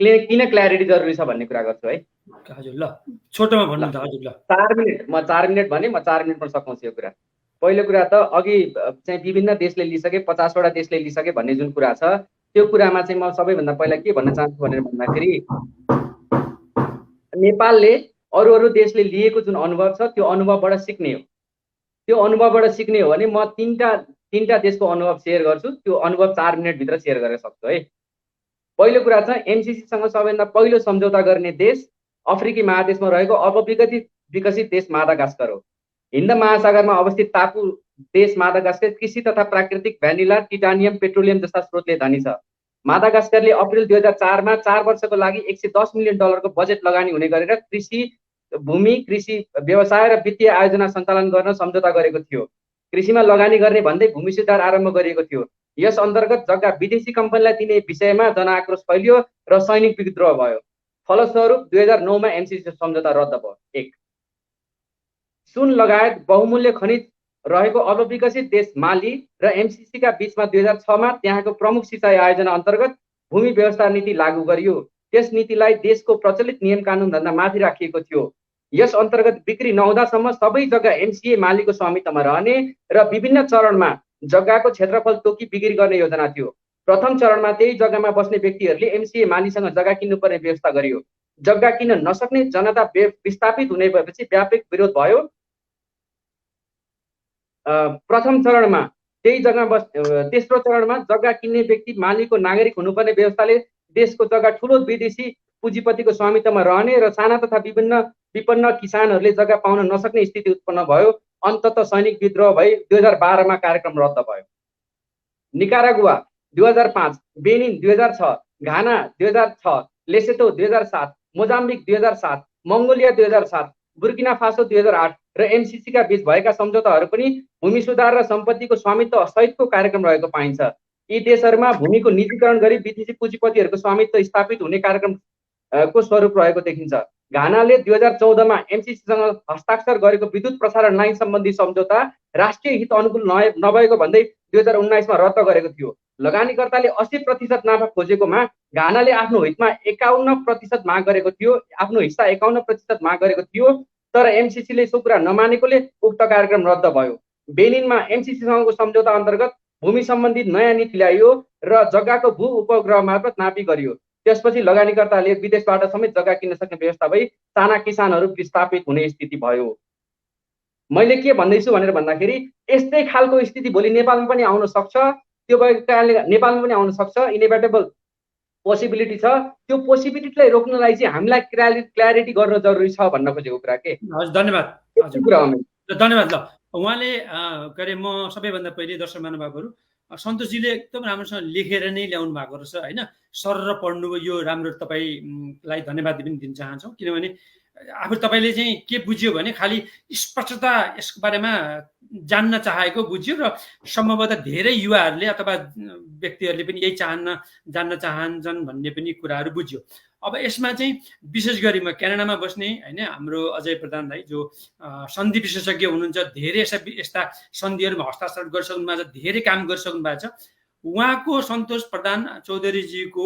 किन क्ल्यारिटी जरुरी छ भन्ने कुरा गर्छु है। हजुर ल छोटोमा भन्नु त। हजुर ल 4 मिनेट भने म 4 मिनेटमा सकाउँछु यो कुरा। पहिलो कुरा त अघि चाहिँ विभिन्न देशले लिइसके 50 वटा देशले लिइसके भन्ने जुन कुरा छ त्यो कुरामा चाहिँ म सबैभन्दा पहिला के भन्न चाहन्छु भनेर भन्दाखेरि नेपालले अरु देशले लिएको जुन अनुभव छ त्यो अनुभवबाट सिक्ने हो। त्यो अनुभवबाट सिक्ने हो भने म तीनटा देशको अनुभव सेयर गर्छु। त्यो अनुभव 4 मिनेटभित्र सेयर गर्न सक्छु है। पहिलो कुरा चाहिँ एमसीसीसँग सबैभन्दा पहिलो सम्झौता गर्ने देश अफ्रिकी महादेशमा रहेको विकसित देश मादागास्कर हो। हिन्द महासागरमा अवस्थित टापु देश मादागास्कर कृषि तथा प्राकृतिक भ्यानिला, टिटानियम, पेट्रोलियम जस्ता स्रोतले धनी छ। मादागास्करले अप्रिल 2004 मा 4 वर्षको लागि $110 मिलियन को बजेट लगानी हुने गरेर कृषि व्यवसाय र वित्तीय आयोजना सञ्चालन गर्न सम्झौता गरेको थियो। कृषिमा लगानी गर्ने भन्दै भूमि सुधार आरम्भ गरिएको थियो। यस अन्तर्गत जग्गा विदेशी कम्पनीलाई दिने विषयमा जनआक्रोश फैलियो र सैनिक विद्रोह भयो। फलस्वरूप 2009 मा एमसीसी सम्झौता रद्द भयो। 1 सुन लगायत बहुमूल्य खनिज रहेको अल्पविकसित देश माली र एमसीसी का बीचमा 2006 मा त्यहाँको प्रमुख सिँचाइ आयोजना अन्तर्गत भूमि व्यवस्था नीति लागू गरियो। त्यस नीतिलाई देशको प्रचलित नियम कानुन धन्दा माथि राखिएको थियो। यस अन्तर्गत बिक्री नहुँदासम्म सबै जग्गा एमसीए मालिकको स्वामित्वमा रहने र विभिन्न चरणमा जग्गाको क्षेत्रफल तोकी बिक्री गर्ने योजना थियो। प्रथम चरणमा त्यही जग्गामा बस्ने व्यक्तिहरूले एमसीए मालिकसँग जग्गा किन्नुपर्ने व्यवस्था गरियो। जग्गा किन्न नसक्ने जनता विस्थापित हुने भएपछि व्यापक विरोध भयो। प्रथम चरणमा त्यही जग्गामा तेस्रो चरणमा जग्गा किन्ने व्यक्ति मालिकको नागरिक हुनुपर्ने व्यवस्थाले देशको जग्गा ठुलो विदेशी पुँजीपतिको स्वामित्वमा रहने र साना तथा विपन्न किसानहरूले जग्गा पाउन नसक्ने स्थिति उत्पन्न भयो। अन्ततः सैनिक विद्रोह भई 2012 मा कार्यक्रम रद्द भयो। Nicaragua 2005, Benin 2006, Ghana 2006, लेसेटो 2007, Mozambique 2007, Mongolia 2007, Burkina Faso 2008 र एमसीसी का बीच भएका सम्झौताहरू पनि भूमि सुधार र सम्पत्तिको स्वामित्व सहितको कार्यक्रम रहेको पाइन्छ। यी देशहरूमा भूमिको निजीकरण गरी विदेशी पुँजीपतिहरूको स्वामित्व स्थापित हुने कार्यक्रम को स्वरूप रहेको देखिन्छ। घानाले 2014 मा एमसीसीसँग हस्ताक्षर गरेको विद्युत प्रसारण लाइन सम्बन्धी सम्झौता राष्ट्रिय हित अनुकूल नभएको भन्दै 2019 मा रद्द गरेको थियो। लगानीकर्ताले 80% नाफा खोजेकोमा घानाले आफ्नो हितमा 51% माग गरेको थियो, आफ्नो हिस्सा 51% माग गरेको थियो, तर एमसीसीले सो कुरा नमानेकोले उक्त कार्यक्रम रद्द भयो। बेनिनमा एमसीसीसँगको सम्झौता अन्तर्गत भूमि सम्बन्धी नयाँ नीति ल्याइयो र जग्गाको भू उपग्रह मार्फत नापी गरियो। त्यसपछि लगानीकर्ताले विदेशबाट समेत जग्गा किन्न सक्ने व्यवस्था भई साना किसानहरू विस्थापित हुने स्थिति भयो। मैले के भन्दैछु भनेर भन्दाखेरि यस्तै खालको स्थिति भोलि नेपालमा पनि आउन सक्छ। त्यो भएको कारणले नेपालमा पनि आउन सक्छ। इनेभिटेबल पोसिबिलिटी छ। त्यो पोसिबिलिटीलाई रोक्नलाई चाहिँ हामीलाई क्ल्यारिटी गर्न जरुरी छ भन्न खोजेको कुरा के। हजुर धन्यवाद। हजुर कुरा हो। धन्यवाद। ल उहाँले के अरे म सबैभन्दा पहिले दर्शक महानुभावहरू सन्तोषजीले एकदम राम्रोसँग लेखेर नै ल्याउनु भएको रहेछ होइन। सरर पढ्नुभयो, यो राम्रो। तपाईँलाई धन्यवाद पनि दिन चाहन्छौँ, किनभने आफू तपाईँले चाहिँ के बुझ्यो भने खालि स्पष्टता यसको बारेमा जान्न चाहेको बुझ्यो र सम्भवतः धेरै युवाहरूले अथवा व्यक्तिहरूले पनि यही जान्न चाहन्छन् भन्ने पनि कुराहरू बुझ्यो। अब यसमा चाहिँ विशेष गरी म क्यानाडामा बस्ने होइन हाम्रो अजय प्रधान दाई जो सन्धि विशेषज्ञ हुनुहुन्छ, धेरै यस्ता सन्धिहरूमा हस्ताक्षर गरिसक्नु भएको छ, धेरै काम गरिसक्नु भएको छ। उहाँको सन्तोष प्रधान चौधरीजीको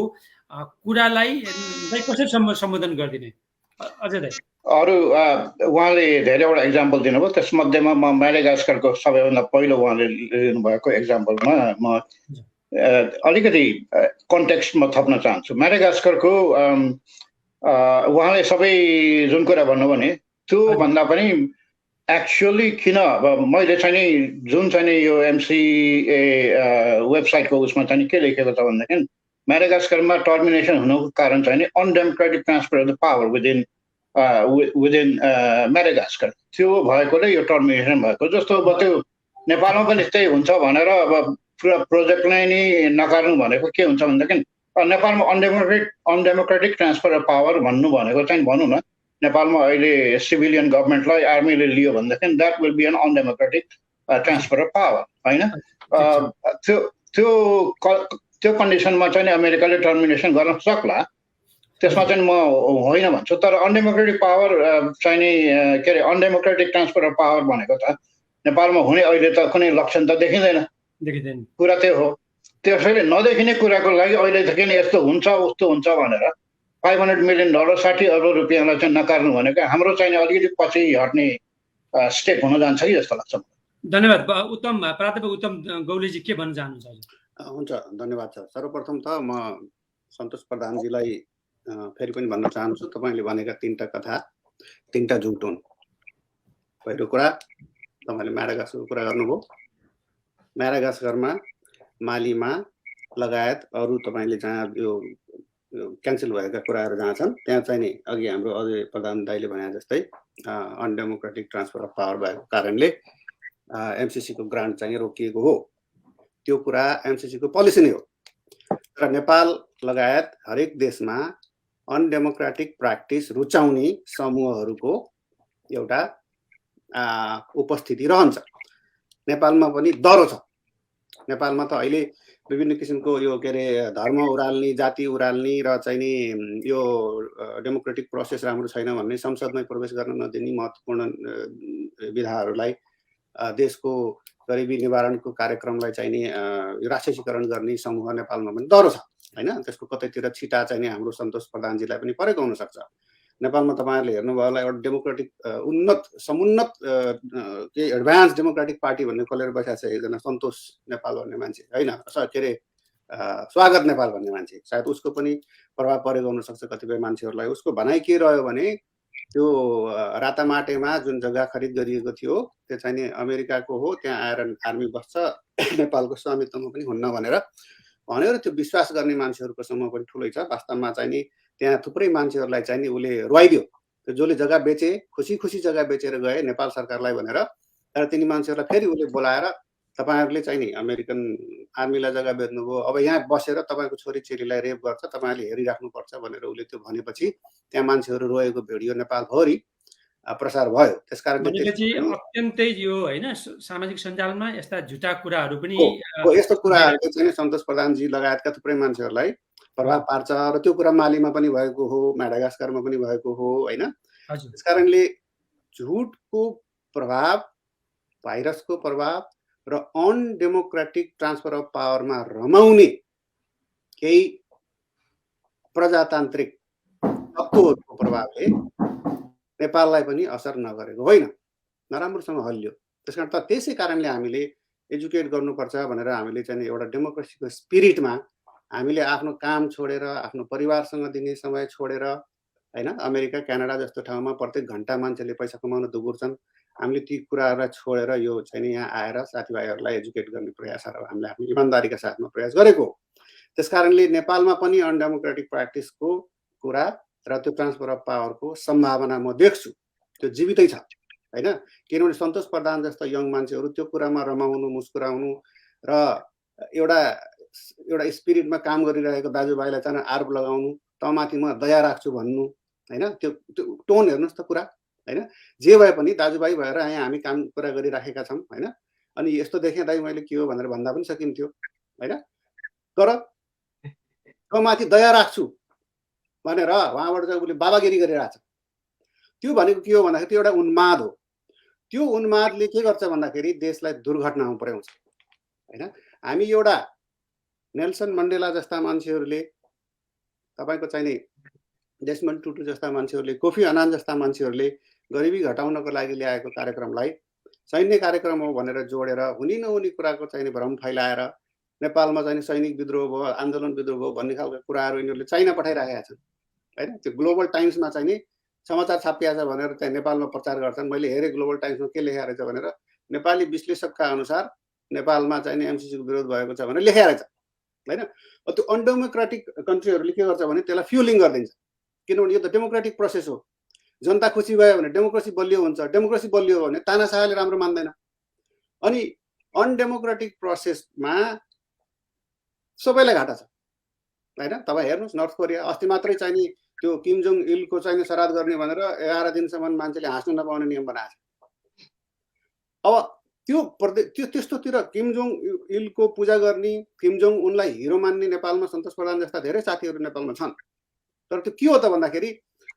कुरालाई कसरी सम्बोधन गरिदिने अजय दाई? अरू उहाँले धेरैवटा इक्जाम्पल दिनुभयो। त्यसमध्येमा म म्याडागास्करको सबैभन्दा पहिलो उहाँले लिनुभएको इक्जाम्पलमा म अलिकति कन्टेक्स्ट म थप्न चाहन्छु। म्याडागास्करको उहाँले सबै जुन कुरा भन्नुभयो नि त्यो भन्दा पनि एक्चुअली किन अब मैले चाहिँ नि जुन चाहिँ नि यो एमसिए वेबसाइटको उसमा चाहिँ के लेखेको छ भनेदेखि म्याडागास्करमा टर्मिनेसन हुनुको कारण चाहिँ नि undemocratic transfer of the power within Madagascar त्यो भएकोले यो टर्मिनेसन भएको। जस्तो अब त्यो नेपालमा पनि त्यही हुन्छ भनेर अब पुरा प्रोजेक्टलाई नि नकार्नु भनेको के हुन्छ भनेदेखि नेपालमा अनडेमोक्रेटिक ट्रान्सफर अफ पावर भन्नु भनेको चाहिँ भनौँ न नेपालमा अहिले सिभिलियन गभर्मेन्टलाई आर्मीले लियो भनेदेखि that will be an undemocratic transfer of power होइन। त्यो कन्डिसनमा चाहिँ अमेरिकाले टर्मिनेसन गर्न सक्ला, त्यसमा चाहिँ म होइन भन्छु। तर अनडेमोक्रेटिक पावर चाहिँ नि के अरे अनडेमोक्रेटिक ट्रान्सफर अफ पावर भनेको त नेपालमा हुने अहिले त कुनै लक्षण त देखिँदैन। कुरा त्यो हो। त्यसैले नदेखिने कुराको लागि अहिलेदेखि यस्तो हुन्छ उस्तो हुन्छ भनेर $500 मिलियन 60 अर्ब रुपियाँलाई चाहिँ नकार्नु भनेको हाम्रो चाहिँ अलिकति पछि हट्ने स्टेप हुन जान्छ कि जस्तो लाग्छ। धन्यवाद। उत्तम प्राध्यापक उत्तम गौलीजी के भन्न चाहनुहुन्छ? हुन्छ, धन्यवाद सर। सर्वप्रथम त म सन्तोष प्रधानजीलाई फेरि पनि भन्न चाहन्छु, तपाईँले भनेका 3टा कथा 3टा झुट हुन्। पहिलो कुरा तपाईँले म्याडागास्करको कुरा गर्नुभयो। म्याडागास्करमा, मालीमा लगायत अरू तपाईँले जहाँ यो क्यान्सल भएका कुराहरू जहाँ छन् त्यहाँ चाहिँ नि अघि हाम्रो अजय प्रधान दाइले भने जस्तै अनडेमोक्रेटिक ट्रान्सफर अफ पावर भएको कारणले एमसिसीको ग्रान्ट चाहिँ रोकिएको हो। त्यो कुरा एमसिसीको पोलिसी नै हो। र नेपाल लगायत हरेक देशमा अनडेमोक्रेटिक प्र्याक्टिस रुचाउने समूहहरूको एउटा उपस्थिति रहन्छ। नेपालमा पनि डरो छ। नेपालमा त अहिले विभिन्न किसिमको यो के अरे धर्म उराल्ने, जाति उराल्ने र चाहिँ नि यो डेमोक्रेटिक प्रोसेस राम्रो छैन भन्ने, संसदमै प्रवेश गर्न नदिने महत्त्वपूर्ण विधाहरूलाई, देशको गरिबी निवारणको कार्यक्रमलाई चाहिँ नि राष्ट्रियकरण गर्ने समूह नेपालमा पनि डरो छ हैन। त्यसको कतैतिर छिटा चाहिँ नि हाम्रो सन्तोष प्रधानजीलाई पनि परेको हुन सक्छ। नेपालमा तपाईहरुले हेर्नुभयो होला एउटा डेमोक्रेटिक उन्नत समुन्नत के एडभान्स डेमोक्रेटिक पार्टी भन्ने खोलेर बसेको छ एकजना सन्तोष नेपाल भन्ने मान्छे हैन, के अरे स्वागत नेपाल भन्ने मान्छे। सायद उसको पनि प्रभाव परेको हुन सक्छ कतिपय मान्छेहरूलाई। उसको भनाइ के रह्यो भने त्यो रातामाटेमा जुन जग्गा खरिद गरिएको थियो त्यो चाहिँ नि अमेरिकाको हो, त्यहाँ आएर आर्मी बस्छ, नेपालको स्वामित्वमा पनि हुन्न भनेर भनेर त्यो विश्वास गर्ने मान्छेहरूको समूह पनि ठुलै छ। वास्तवमा चाहिँ नि त्यहाँ थुप्रै मान्छेहरूलाई चाहिँ नि उसले रुवाइदियो। त्यो जसले जग्गा बेचे, खुसी खुसी जग्गा बेचेर गए नेपाल सरकारलाई भनेर, तर तिनी मान्छेहरूलाई फेरि उसले बोलाएर तपाईहरुले चाहिँ नि अमेरिकन आर्मीलाई जग्गा बेच्नुभयो, अब यहाँ बसेर तपाईको छोरीचेलीलाई रेप गर्छ, तपाईहरुले हेरिराख्नुपर्छ भनेर उसले त्यो भनेपछि त्यहाँ मान्छेहरू रोएको भिडियो नेपालभरि प्रसार भयो। त्यसकारणले अत्यन्तै यो हैन सामाजिक सञ्जालमा यस्ता झुटा कुराहरू पनि यस्तो कुराहरूले चाहिँ सन्तोष प्रधानजी लगायतका थुप्रै मान्छेहरूलाई प्रभाव पार्छ। र त्यो कुरा मालीमा पनि भएको हो, म्याडागास्करमा पनि भएको हो हैन। त्यसकारणले झुटको प्रभाव, भाइरसको प्रभाव र अनडेमोक्रेटिक ट्रान्सफर अफ पावरमा रमाउने केही प्रजातान्त्रिक तत्त्वहरूको प्रभावले नेपाललाई पनि असर नगरेको होइन, नराम्रोसँग हल्लियो। त्यसकारण त त्यसै कारणले हामीले एजुकेट गर्नुपर्छ भनेर हामीले चाहिँ एउटा डेमोक्रेसीको स्पिरिटमा हामीले आफ्नो काम छोडेर, आफ्नो परिवारसँग दिने समय छोडेर हैन, अमेरिका क्यानाडा जस्तो ठाउँमा प्रत्येक घण्टा मान्छेले पैसा कमाउन दुगुर्छन्, हामीले ती कुराहरूलाई छोडेर यो चाहिँ यहाँ आएर साथीभाइहरूलाई एजुकेट गर्ने प्रयासहरू हामीले आफ्नो इमानदारीका साथमा प्रयास गरेको। त्यसकारणले नेपालमा पनि अनडेमोक्रेटिक प्र्याक्टिसको कुरा र त्यो ट्रान्सफर अफ पावरको सम्भावना म देख्छु, त्यो जीवितै छ हैन। किनभने सन्तोष प्रधान जस्ता यङ मान्छेहरू त्यो कुरामा रमाउनु, मुस्कुराउनु र एउटा एउटा स्पिरिटमा काम गरिरहेको दाजुभाइलाई चाहिँ आरोप लगाउनु, तमाथि म दया राख्छु भन्नु हैन, त्यो टोन हेर्नुहोस् त कुरा हैन। जे भए पनि दाजुभाइ भएर यहाँ हामी काम कुरा गरिराखेका छौँ हैन। अनि यस्तो देखेँ दाइ मैले के हो भनेर भन्दा पनि सकिन्थ्यो हैन, तर तमाथि दया राख्छु भनेर उहाँबाट चाहिँ उसले बाबागिरी गरिरहेछ। त्यो भनेको के हो भन्दाखेरि त्यो एउटा उन्माद हो। त्यो उन्मादले के गर्छ भन्दाखेरि देशलाई दुर्घटनामा पुर्याउँछ हैन। हामी एउटा नेल्सन मण्डेला जस्ता मान्छेहरूले, तपाईको चाहिँ नि डेस्मन्ड टुटु जस्ता मान्छेहरूले, कोफी अनान जस्ता मान्छेहरूले गरिबी घटाउनको लागि ल्याएको कार्यक्रमलाई सैन्य कार्यक्रम हो भनेर जोडेर हुने नहुने कुराको चाहिँ भ्रम फैलाएर नेपालमा चाहिँ सैनिक विद्रोह भयो, आन्दोलन विद्रोह भयो भन्ने खालको कुराहरू यिनीहरूले चाइना पठाइराखेका छन् हैन। त्यो ग्लोबल टाइम्समा चाहिँ नि समाचार छापिया छ भनेर चाहिँ नेपालमा प्रचार गर्छन्। मैले हेरेँ ग्लोबल टाइम्समा के लेखेको रहेछ भनेर नेपाली विश्लेषकका अनुसार नेपालमा चाहिँ नि एमसिसीको विरोध भएको छ भनेर लेखेको रहेछ हैन। त्यो अनडेमोक्रेटिक कन्ट्रीहरूले के गर्छ भने त्यसलाई फ्युलिङ गरिदिन्छ, किनभने यो त डेमोक्रेटिक प्रोसेस हो। जनता खुसी भयो भने डेमोक्रेसी बलियो हुन्छ, डेमोक्रेसी बलियो भने तानाशाहले राम्रो मान्दैन। अनि अनडेमोक्रेटिक प्रोसेसमा सबैलाई घाटा छ हैन। तपाईँ हेर्नुहोस् नर्थ कोरिया अस्ति मात्रै चाहिँ नि त्यो किम जोङ इलको चाहिँ श्राद्ध गर्ने भनेर 11 दिनसम्म मान्छेले हाँस्नु नपाउने नियम बनाएको छ। अब त्यो त्यस्तोतिर किम जोङ इलको पूजा गर्ने, किम जोङ उनलाई हिरो मान्ने नेपालमा सन्तोष प्रधान जस्ता धेरै साथीहरू नेपालमा छन्। तर त्यो के हो त भन्दाखेरि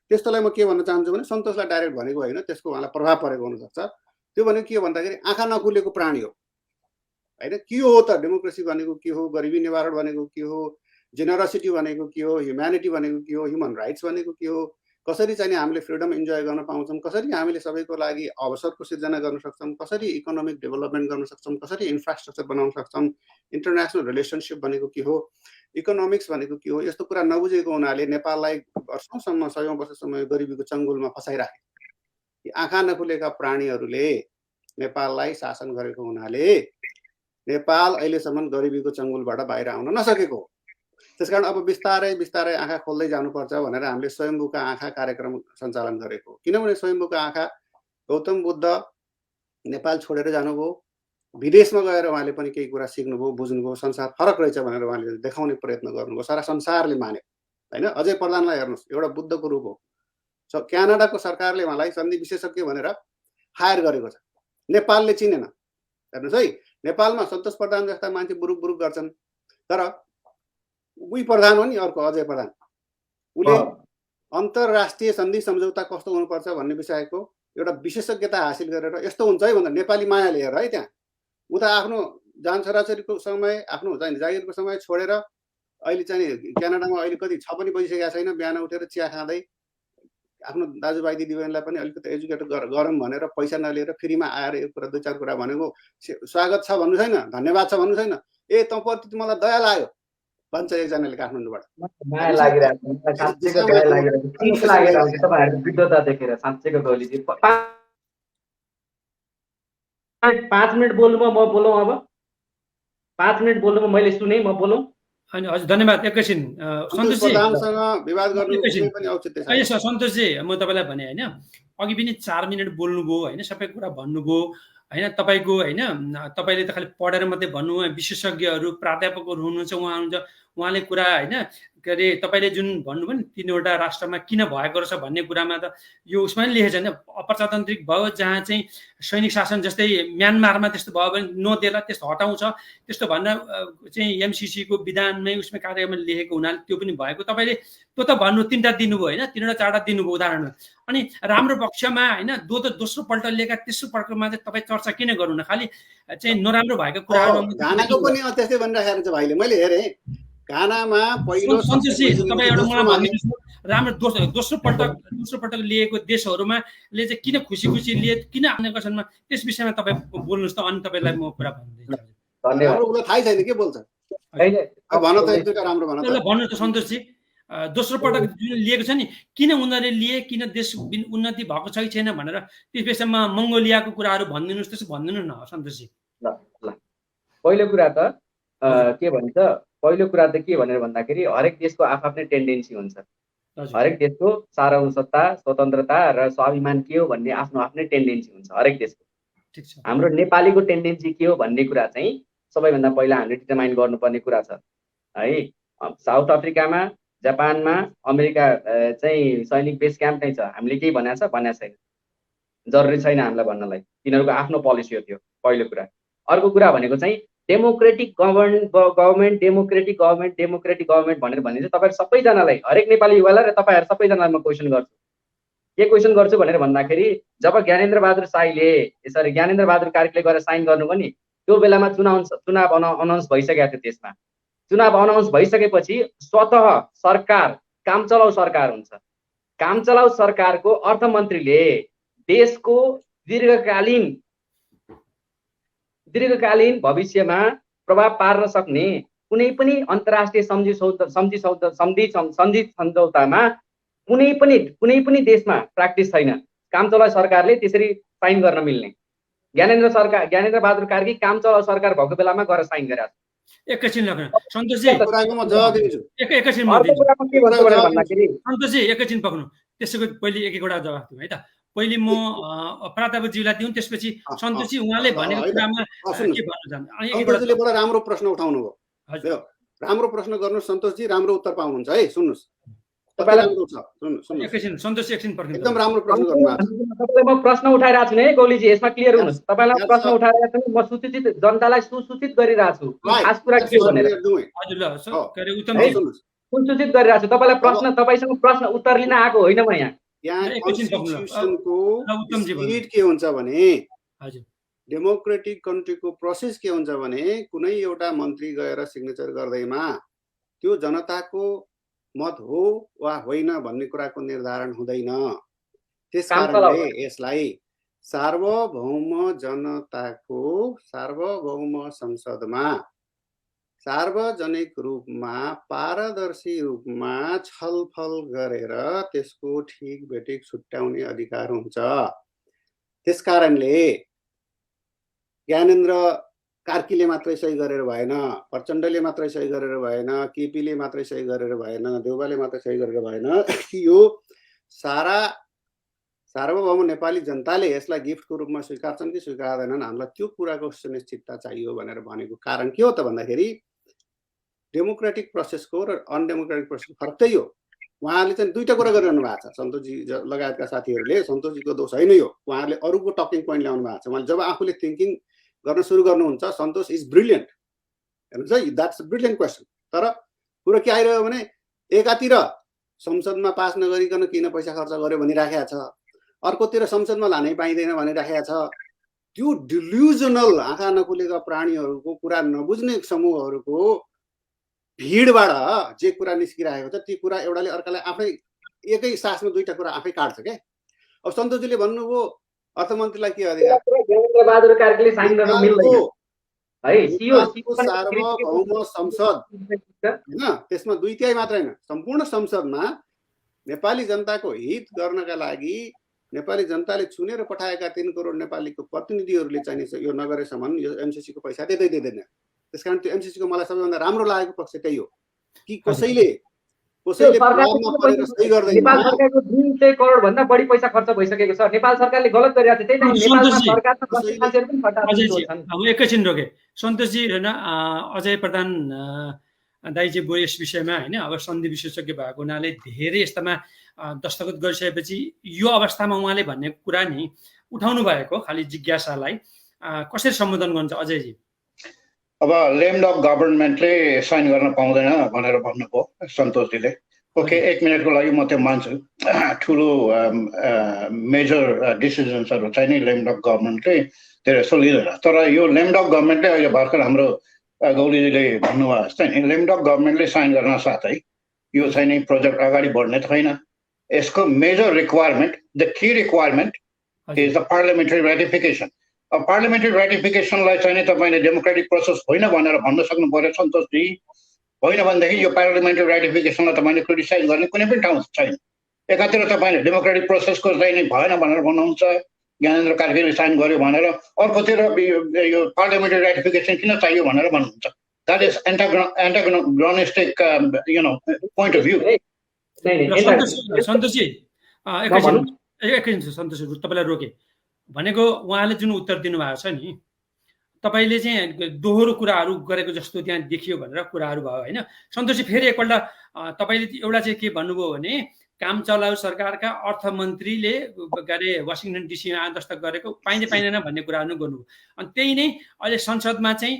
त्यस्तोलाई म के भन्न चाहन्छु भने सन्तोषलाई डाइरेक्ट भनेको होइन, त्यसको उहाँलाई प्रभाव परेको हुनसक्छ। त्यो भनेको के हो भन्दाखेरि आँखा नखुलेको प्राणी हो हैन। के हो त डेमोक्रेसी भनेको के हो, गरिबी निवारण भनेको के हो, जेनरसिटी भनेको के हो, ह्युम्यानिटी भनेको के हो, ह्युमन राइट्स भनेको के हो, कसरी चाहिँ हामीले फ्रिडम इन्जोय गर्न पाउँछौँ, कसरी हामीले सबैको लागि अवसरको सिर्जना गर्न सक्छौँ, कसरी इकोनोमिक डेभलपमेन्ट गर्न सक्छौँ, कसरी इन्फ्रास्ट्रक्चर बनाउन सक्छौँ, इन्टरनेसनल रिलेसनसिप भनेको के हो, इकोनोमिक्स भनेको के हो, यस्तो कुरा नबुझेको हुनाले नेपाललाई वर्षौँसम्म 100औं वर्षसम्म गरिबीको चङ्गुलमा फसाइराखे। आँखा नखुलेका प्राणीहरूले नेपाललाई शासन गरेको हुनाले नेपाल अहिलेसम्म गरिबीको चङ्गुलबाट बाहिर आउन नसकेको हो। त्यसकारण अब बिस्तारै बिस्तारै आँखा खोल्दै जानुपर्छ भनेर हामीले स्वयम्भूका आँखा कार्यक्रम सञ्चालन गरेको। किनभने स्वयम्भूका आँखा गौतम बुद्ध नेपाल छोडेर जानुभयो, विदेशमा गएर उहाँले पनि केही कुरा सिक्नुभयो, बुझ्नुभयो, संसार फरक रहेछ भनेर उहाँले देखाउने प्रयत्न गर्नुभयो। सारा संसारले मान्यो होइन। अजय प्रधानलाई हेर्नुहोस्, एउटा बुद्धको रूप हो। क्यानाडाको सरकारले उहाँलाई सन्धि विशेषज्ञ भनेर हायर गरेको छ, नेपालले चिनेन। हेर्नुहोस् है, नेपालमा सन्तोष प्रधान जस्ता मान्छे बुरुक बुरुक गर्छन्, तर उही प्रधान हो नि अर्को अजय प्रधान, उसले अन्तर्राष्ट्रिय सन्धि सम्झौता कस्तो हुनुपर्छ भन्ने विषयको एउटा विशेषज्ञता हासिल गरेर यस्तो हुन्छ है भन्दा नेपाली माया लिएर है त्यहाँ उता आफ्नो जान छोराछोरीको समय, आफ्नो जागिरको समय छोडेर अहिले चाहिँ क्यानाडामा अहिले कति 6 पनि बजिसकेको छैन, बिहान उठेर चिया खाँदै आफ्नो दाजुभाइ दिदीबहिनीलाई पनि अलिकति एजुकेट गरौँ भनेर पैसा नलिएर फ्रीमा आएर यो कुरा 2-4 कुरा भनेको स्वागत छ भन्नु छैन, धन्यवाद छ भन्नु छैन, ए तपाईँ मलाई दया लाग्यो भन्छ एकजनाले काठमाडौँबाट। माया लागिरहेको छ, साँच्चैको माया लागिरहेको छ, किन लागेर हुन्छ तपाईहरुको विद्वता देखेर साँच्चैको गौलीजी। 5 मिनेट बोल्नुभयो, म बोलौँ अब? 5 मिनेट बोल्नुभयो, मैले सुने, म बोलौँ? होइन हजुर, धन्यवाद। एकैछिन सन्तोषजी, विवाद गर्नु पनि औचित्य छ। सन्तोषजी, म तपाईँलाई भने होइन, अघि पनि 4 मिनट बोल्नुभयो होइन, सबै कुरा भन्नुभयो होइन, तपाईँको होइन, तपाईँले त खालि पढेर मात्रै भन्नु, विशेषज्ञहरू प्राध्यापकहरू हुनुहुन्छ, उहाँले कुरा होइन के अरे तपाईँले जुन भन्नुभयो नि 3वटा राष्ट्रमा किन भएको रहेछ भन्ने कुरामा त यो उसमा नि लेखेछ नि, अप्रजातान्त्रिक भयो जहाँ चाहिँ सैनिक शासन, जस्तै म्यानमारमा त्यस्तो भयो भने नो देला त्यस्तो हटाउँछ, त्यस्तो भनेर चाहिँ एमसिसीको विधानमै उसमा कार्यक्रममा लेखेको हुनाले त्यो पनि भएको। तपाईँले त्यो त भन्नु 3टा दिनुभयो होइन, 3वटा 4टा दिनुभयो उदाहरण। अनि राम्रो पक्षमा होइन दोस्रो पल्ट लिएका तेस्रो पल्टमा चाहिँ तपाईँ चर्चा किन गर्नु न, खालि चाहिँ नराम्रो भएको कुराहरू गानाको पनि त्यस्तै भनिराखेको छ भाइले, मैले हेरेँ गानामा पहिलो तपाईँ एउटा मलाई भनिदिनुहोस्, राम्रो दोस्रो पल्ट लिएको देशहरूमा ले चाहिँ किन खुसी लिए, किन आउने कसनमा, त्यस विषयमा तपाईँ बोल्नुहोस् त, अनि तपाईँलाई म कुरा भन्दैछु। धन्यवाद। थाहै छैन के बोल्छ, भन त एक दुईटा राम्रो भन त। भन्नु त सन्तोषजी, दोस्रो पटक जुन लिएको छ नि, किन उनीहरूले लिए, किन देश उन्नति भएको छ कि छैन भनेर त्यस विषयमा मङ्गोलियाको कुराहरू भनिदिनुहोस्, त्यसो भनिदिनु न सन्तोषजी। ल पहिलो कुरा त के भन्छ, पहिलो कुरा त के भनेर भन्दाखेरि हरेक देशको आफ्नै टेन्डेन्सी हुन्छ। हरेक देशको सार्वभौमसत्ता, स्वतन्त्रता र स्वाभिमान के हो भन्ने आफ्नै टेन्डेन्सी हुन्छ हरेक देशको। हाम्रो नेपालीको टेन्डेन्सी के हो भन्ने कुरा चाहिँ सबैभन्दा पहिला हामीले डिटरमाइन गर्नुपर्ने कुरा छ है। साउथ अफ्रिकामा, जापानमा, अमेरिका चाहिँ सैनिक बेस क्याम्प नै छ, हामीले केही भनेको छैन, जरुरी छैन हामीलाई भन्नलाई, तिनीहरूको आफ्नो पोलिसी हो त्यो पहिलो कुरा। अर्को कुरा भनेको चाहिँ डेमोक्रेटिक गभर्मेन्ट भनेर भने चाहिँ तपाईहरु सबैजनालाई, हरेक नेपाली युवालाई र तपाईहरु सबैजनालाई म क्वेसन गर्छु। के क्वेसन गर्छु भनेर भन्दाखेरि जब ज्ञानेन्द्र बहादुर कार्कीले गएर साइन गर्नुभयो नि, त्यो बेलामा चुनाव अनाउन्स भइसकेको थियो देशमा। चुनाव अनाउन्स भइसकेपछि स्वतः सरकार कामचलाउ सरकार हुन्छ। कामचलाउ सरकारको अर्थमन्त्रीले देशको दीर्घकालीन भविष्यमा प्रभाव पार्न सक्ने कुनै पनि अन्तर्राष्ट्रिय सन्धि सम्झौतामा कुनै पनि देशमा प्र्याक्टिस छैन। कामचलाउ सरकारले त्यसरी साइन गर्न मिल्ने। ज्ञानेन्द्र बहादुर कार्की कामचलाउ सरकार भएको बेलामा गएर साइन गरेछ। एकैछिन सन्तोषजी, एकैछिन पक्नु, त्यसैको पहिले एक एकवटा जवाफ दिउँ है त। पहिले म प्राध्यापकज्यूलाई दिउँ, त्यसपछि सन्तोषजी उहाँले भनेको कुरामा के भन्न चाहनुहुन्छ? बडा राम्रो प्रश्न उठाउनु भयो। हजुर, राम्रो प्रश्न गर्नु सन्तोषजी, राम्रो उत्तर पाउनुहुन्छ है। सुन्नुस्, एकैछिन सन्तोषजी, एकछिन पर्खिनु, एकदम राम्रो प्रश्न गर्नुभएको छ। तपाईलाई म प्रश्न उठाइरहेको छु नि है गौलीजी, यसमा क्लियर हुनुहोस्। तपाईलाई प्रश्न उठाइरहेको छु, म सूचित जनतालाई सुसूचित गरिरहेको छु खास कुरा के भनेर। हजुर, ल सुसूचित गरिरहेको छु तपाईलाई प्रश्न, तपाईसँग प्रश्न उत्तर लिन आएको होइन म यहाँ। के हुन्छ भने डेमोक्रेटिक कन्ट्रीको प्रोसेस के हुन्छ भने कुनै एउटा मन्त्री गएर सिग्नेचर गर्दैमा त्यो जनताको मत हो वा होइन भन्ने कुराको निर्धारण हुँदैन। त्यसकारणले यसलाई सार्वभौम जनताको सार्वभौम संसदमा सार्वजनिक रूपमा पारदर्शी रूपमा छलफल गरेर त्यसको ठिक बेठिक छुट्याउने अधिकार हुन्छ। त्यसकारणले ज्ञानेन्द्र कार्कीले मात्रै सही गरेर भएन, प्रचण्डले मात्रै सही गरेर भएन, केपीले मात्रै सही गरेर भएन, देउबाले मात्रै सही गरेर भएन, यो सार्वभौम नेपाली जनताले यसलाई गिफ्टको रूपमा स्वीकार्छन् कि स्वीकार्दैनन्, हामीलाई त्यो कुराको सुनिश्चितता चाहियो भनेर भनेको कारण के हो त भन्दाखेरि डेमोक्रेटिक प्रोसेसको र अनडेमोक्रेटिक प्रोसेसको फरक त्यही हो। उहाँले चाहिँ दुईटा कुरा गरिरहनु भएको छ, सन्तोषजी लगायतका साथीहरूले। सन्तोषजीको दोष होइन यो, उहाँहरूले अरूको टकिङ पोइन्ट ल्याउनु भएको छ। उहाँले जब आफूले थिङ्किङ गर्न सुरु गर्नुहुन्छ, सन्तोष इज ब्रिलियन्ट, हेर्नुहोस् है, द्याट्स ब्रिलियन्ट क्वेसन। तर कुरो के आइरह्यो भने एकातिर संसदमा पास नगरिकन किन पैसा खर्च गर्यो भनिराखेको छ, अर्कोतिर संसदमा लानै पाइँदैन भनिराखेको छ। त्यो डिल्युजनल आँखा नखुलेका प्राणीहरूको कुरा नबुझ्ने समूहहरूको भिडबाट जे कुरा निस्किरहेको छ त्यो कुरा एउटाले अर्कालाई आफै एकै सासमा दुईटा कुरा आफै काट्छ क्या। अब सन्तोषजीले भन्नुभयो अर्थमन्त्रीलाई के अधिकार, बहादुर कार्कीले साइन गर्न मिल्दैन है, सार्वभौम संसद हैन, त्यसमा 2/3 मात्र हैन, सम्पूर्ण संसदमा नेपाली जनताको हित गर्नका लागि नेपाली जनताले चुनेर पठाएका 3 करोड नेपालीको प्रतिनिधिहरूले चाहिँ यो नगरेसम्म यो एमसीसी को पैसा दिँदैन। त्यसकारण त्यो एमसीसी को मलाई सबैभन्दा राम्रो लागेको पक्ष त्यही हो कि कसैले नेपाल सरकारको 2 करोड भन्दा बढी पैसा खर्च भइसकेको छ। नेपाल सरकारले गलत गरिरहेको छ, त्यही त नेपालमा सरकार पनि खटाछन्। अब एकैछिन रोके सन्तोषजी हैन, अजय प्रधान दाइजी बो यस विषयमा हैन, अब सन्धि विशेषज्ञ भएको हुनाले धेरै यस्तामा दस्तखत गरिसकेपछि यो अवस्थामा उहाँले भन्ने कुरा नि उठाउनु भएको खाली जिज्ञासालाई कसरी सम्बोधन गर्नुहुन्छ अजयजी? अब लेम डग गभर्नमेन्टले साइन गर्न पाउँदैन भनेर भन्नुभयो सन्तोषजीले। ओके, 1 मिनटको लागि म त्यो मान्छु। ठुलो मेजर डिसिजन्सहरू चाहिँ नि लेम डग गभर्नमेन्टले धेरै जस्तो लिँदैन। तर यो लेम डग गभर्नमेन्टले अहिले भर्खर हाम्रो गौरीजीले भन्नुभयो जस्तै नि लेम डग गभर्नमेन्टले साइन गर्न साथै यो चाहिँ नि प्रोजेक्ट अगाडि बढ्ने छैन। यसको major requirement, the key requirement is the parliamentary ratification. अब पार्लियामेन्ट्री रेटिफिकेसनलाई चाहिँ तपाईँले डेमोक्रेटिक प्रोसेस होइन भनेर भन्न सक्नु पर्यो सन्तोषजी। होइन भनेदेखि यो पार्लियामेन्ट्री रेटिफिकेसनलाई तपाईँले क्रिटिसाइज गर्ने कुनै पनि ठाउँ छैन। एकातिर तपाईँले डेमोक्रेटिक प्रोसेसको चाहिँ नि भएन भनेर भन्नुहुन्छ, ज्ञानेन्द्र कार्कीले साइन गर्यो भनेर, अर्कोतिर यो पार्लियामेन्ट्री रेटिफिकेसन किन चाहियो भनेर भन्नुहुन्छ। That is antagonistic point of view. Santoshji एकैछिन सन्तोष तपाईँलाई रोके भनेको उहाँले जुन उत्तर दिनुभएको छ नि, तपाईँले चाहिँ दोहोरो कुराहरू गरेको जस्तो त्यहाँ देखियो भनेर कुराहरू भयो होइन। सन्तोषजी फेरि एकपल्ट तपाईँले एउटा चाहिँ के भन्नुभयो भने काम चलाउ सरकारका अर्थमन्त्रीले गरे वासिङटन डिसीमा दस्तखत गरेको पाइँदैन भन्ने कुराहरू गर्नुभयो। अनि त्यही नै अहिले संसदमा चाहिँ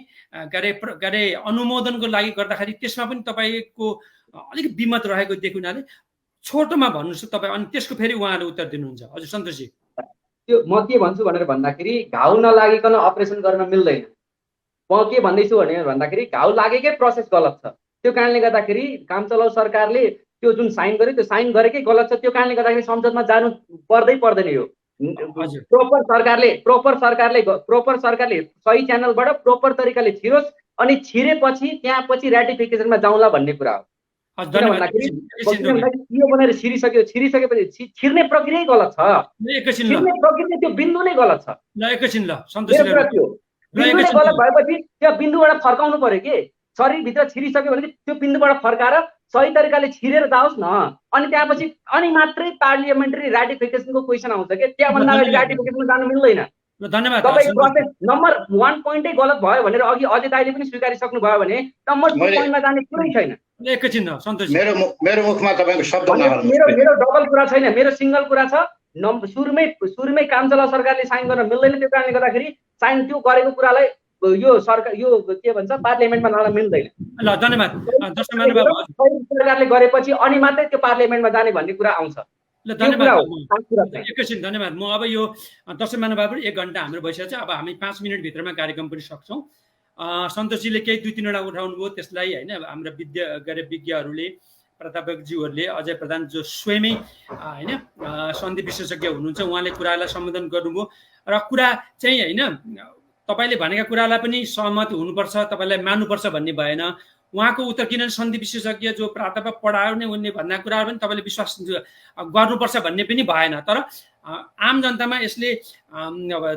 गरे अनुमोदनको लागि गर्दाखेरि त्यसमा पनि तपाईँको अलिक विमत रहेको देखियो हुनाले छोटोमा भन्नुहोस् तपाईँ, अनि त्यसको फेरि उहाँले उत्तर दिनुहुन्छ। हजुर सन्तोषजी। त्यो म के भन्छु भनेर भन्दाखेरि घाउ नलागिकन अपरेसन गर्न मिल्दैन। म के भन्दैछु भनेर भन्दाखेरि घाउ लागेकै प्रोसेस गलत छ। त्यो कारणले गर्दाखेरि काम चलाउ सरकारले त्यो जुन साइन गर्यो त्यो साइन गरेकै गलत छ। त्यो कारणले गर्दाखेरि संसदमा जानु पर्दैन। यो प्रोपर सरकारले सही च्यानलबाट प्रोपर तरिकाले छिरोस्, अनि छिरेपछि त्यहाँ पछि रेटिफिकेसनमा जाउँला भन्ने कुरा हो। यो भनेर छिरिसकेपछि छिर्ने प्रक्रिया गलत छ। छिर्ने प्रक्रिया त्यो बिन्दु नै गलत छ। बिन्दु नै गलत भएपछि त्यो बिन्दुबाट फर्काउनु पर्यो कि शरीरभित्र छिरिसक्यो भने त्यो बिन्दुबाट फर्काएर सही तरिकाले छिरेर जाओस् न। अनि त्यहाँपछि अनि मात्रै पार्लियामेन्ट्री रेटिफिकेसनको क्वेसन आउँछ कि त्यहाँभन्दा अगाडि रेटिफिकेसनमा जानु मिल्दैन। धन्यवाद। तपाईँ प्रोसेस नम्बर 1 पोइन्टै गलत भयो भनेर अघि अजय दाइले पनि स्वीकारिसक्नु भयो भने नम्बर 2 पोइन्टमा जाने कुरै छैन। एकैछिन सन्तोष, मेरो मुखमा तपाईँको शब्द मेरो डबल कुरा छैन, मेरो सिंगल कुरा छ। सुरुमै काम चलाउ सरकारले साइन गर्न मिल्दैन। त्यो कारणले गर्दाखेरि साइन त्यो गरेको कुरालाई यो सरकार यो के भन्छ पार्लियामेन्टमा लान मिल्दैन। ल धन्यवाद। सरकारले गरेपछि अनि मात्रै त्यो पार्लियामेन्टमा जाने भन्ने कुरा आउँछ। ल धन्यवाद। एकैछिन धन्यवाद। म अब यो दर्शक महानुभावहरू 1 घण्टा हाम्रो भइसकेको छ। अब हामी 5 मिनट भित्रमा कार्यक्रम पनि सक्छौँ। सन्तोषजीले केही 2-3वटा उठाउनु भयो, त्यसलाई होइन हाम्रो विज्ञहरूले प्राध्यापकज्यूहरूले अजय प्रधान जो स्वयमै होइन सन्धि विशेषज्ञ हुनुहुन्छ उहाँले कुरालाई सम्बोधन गर्नुभयो र कुरा चाहिँ होइन तपाईँले भनेका कुरालाई पनि सहमत हुनुपर्छ, तपाईँलाई मान्नुपर्छ भन्ने भएन। उहाँको उत्तर किनभने सन्धि विशेषज्ञ जो प्राध्यापक पढाउने उनले भन्ने कुराहरू पनि तपाईँले विश्वास गर्नुपर्छ भन्ने पनि भएन। तर आम जनतामा यसले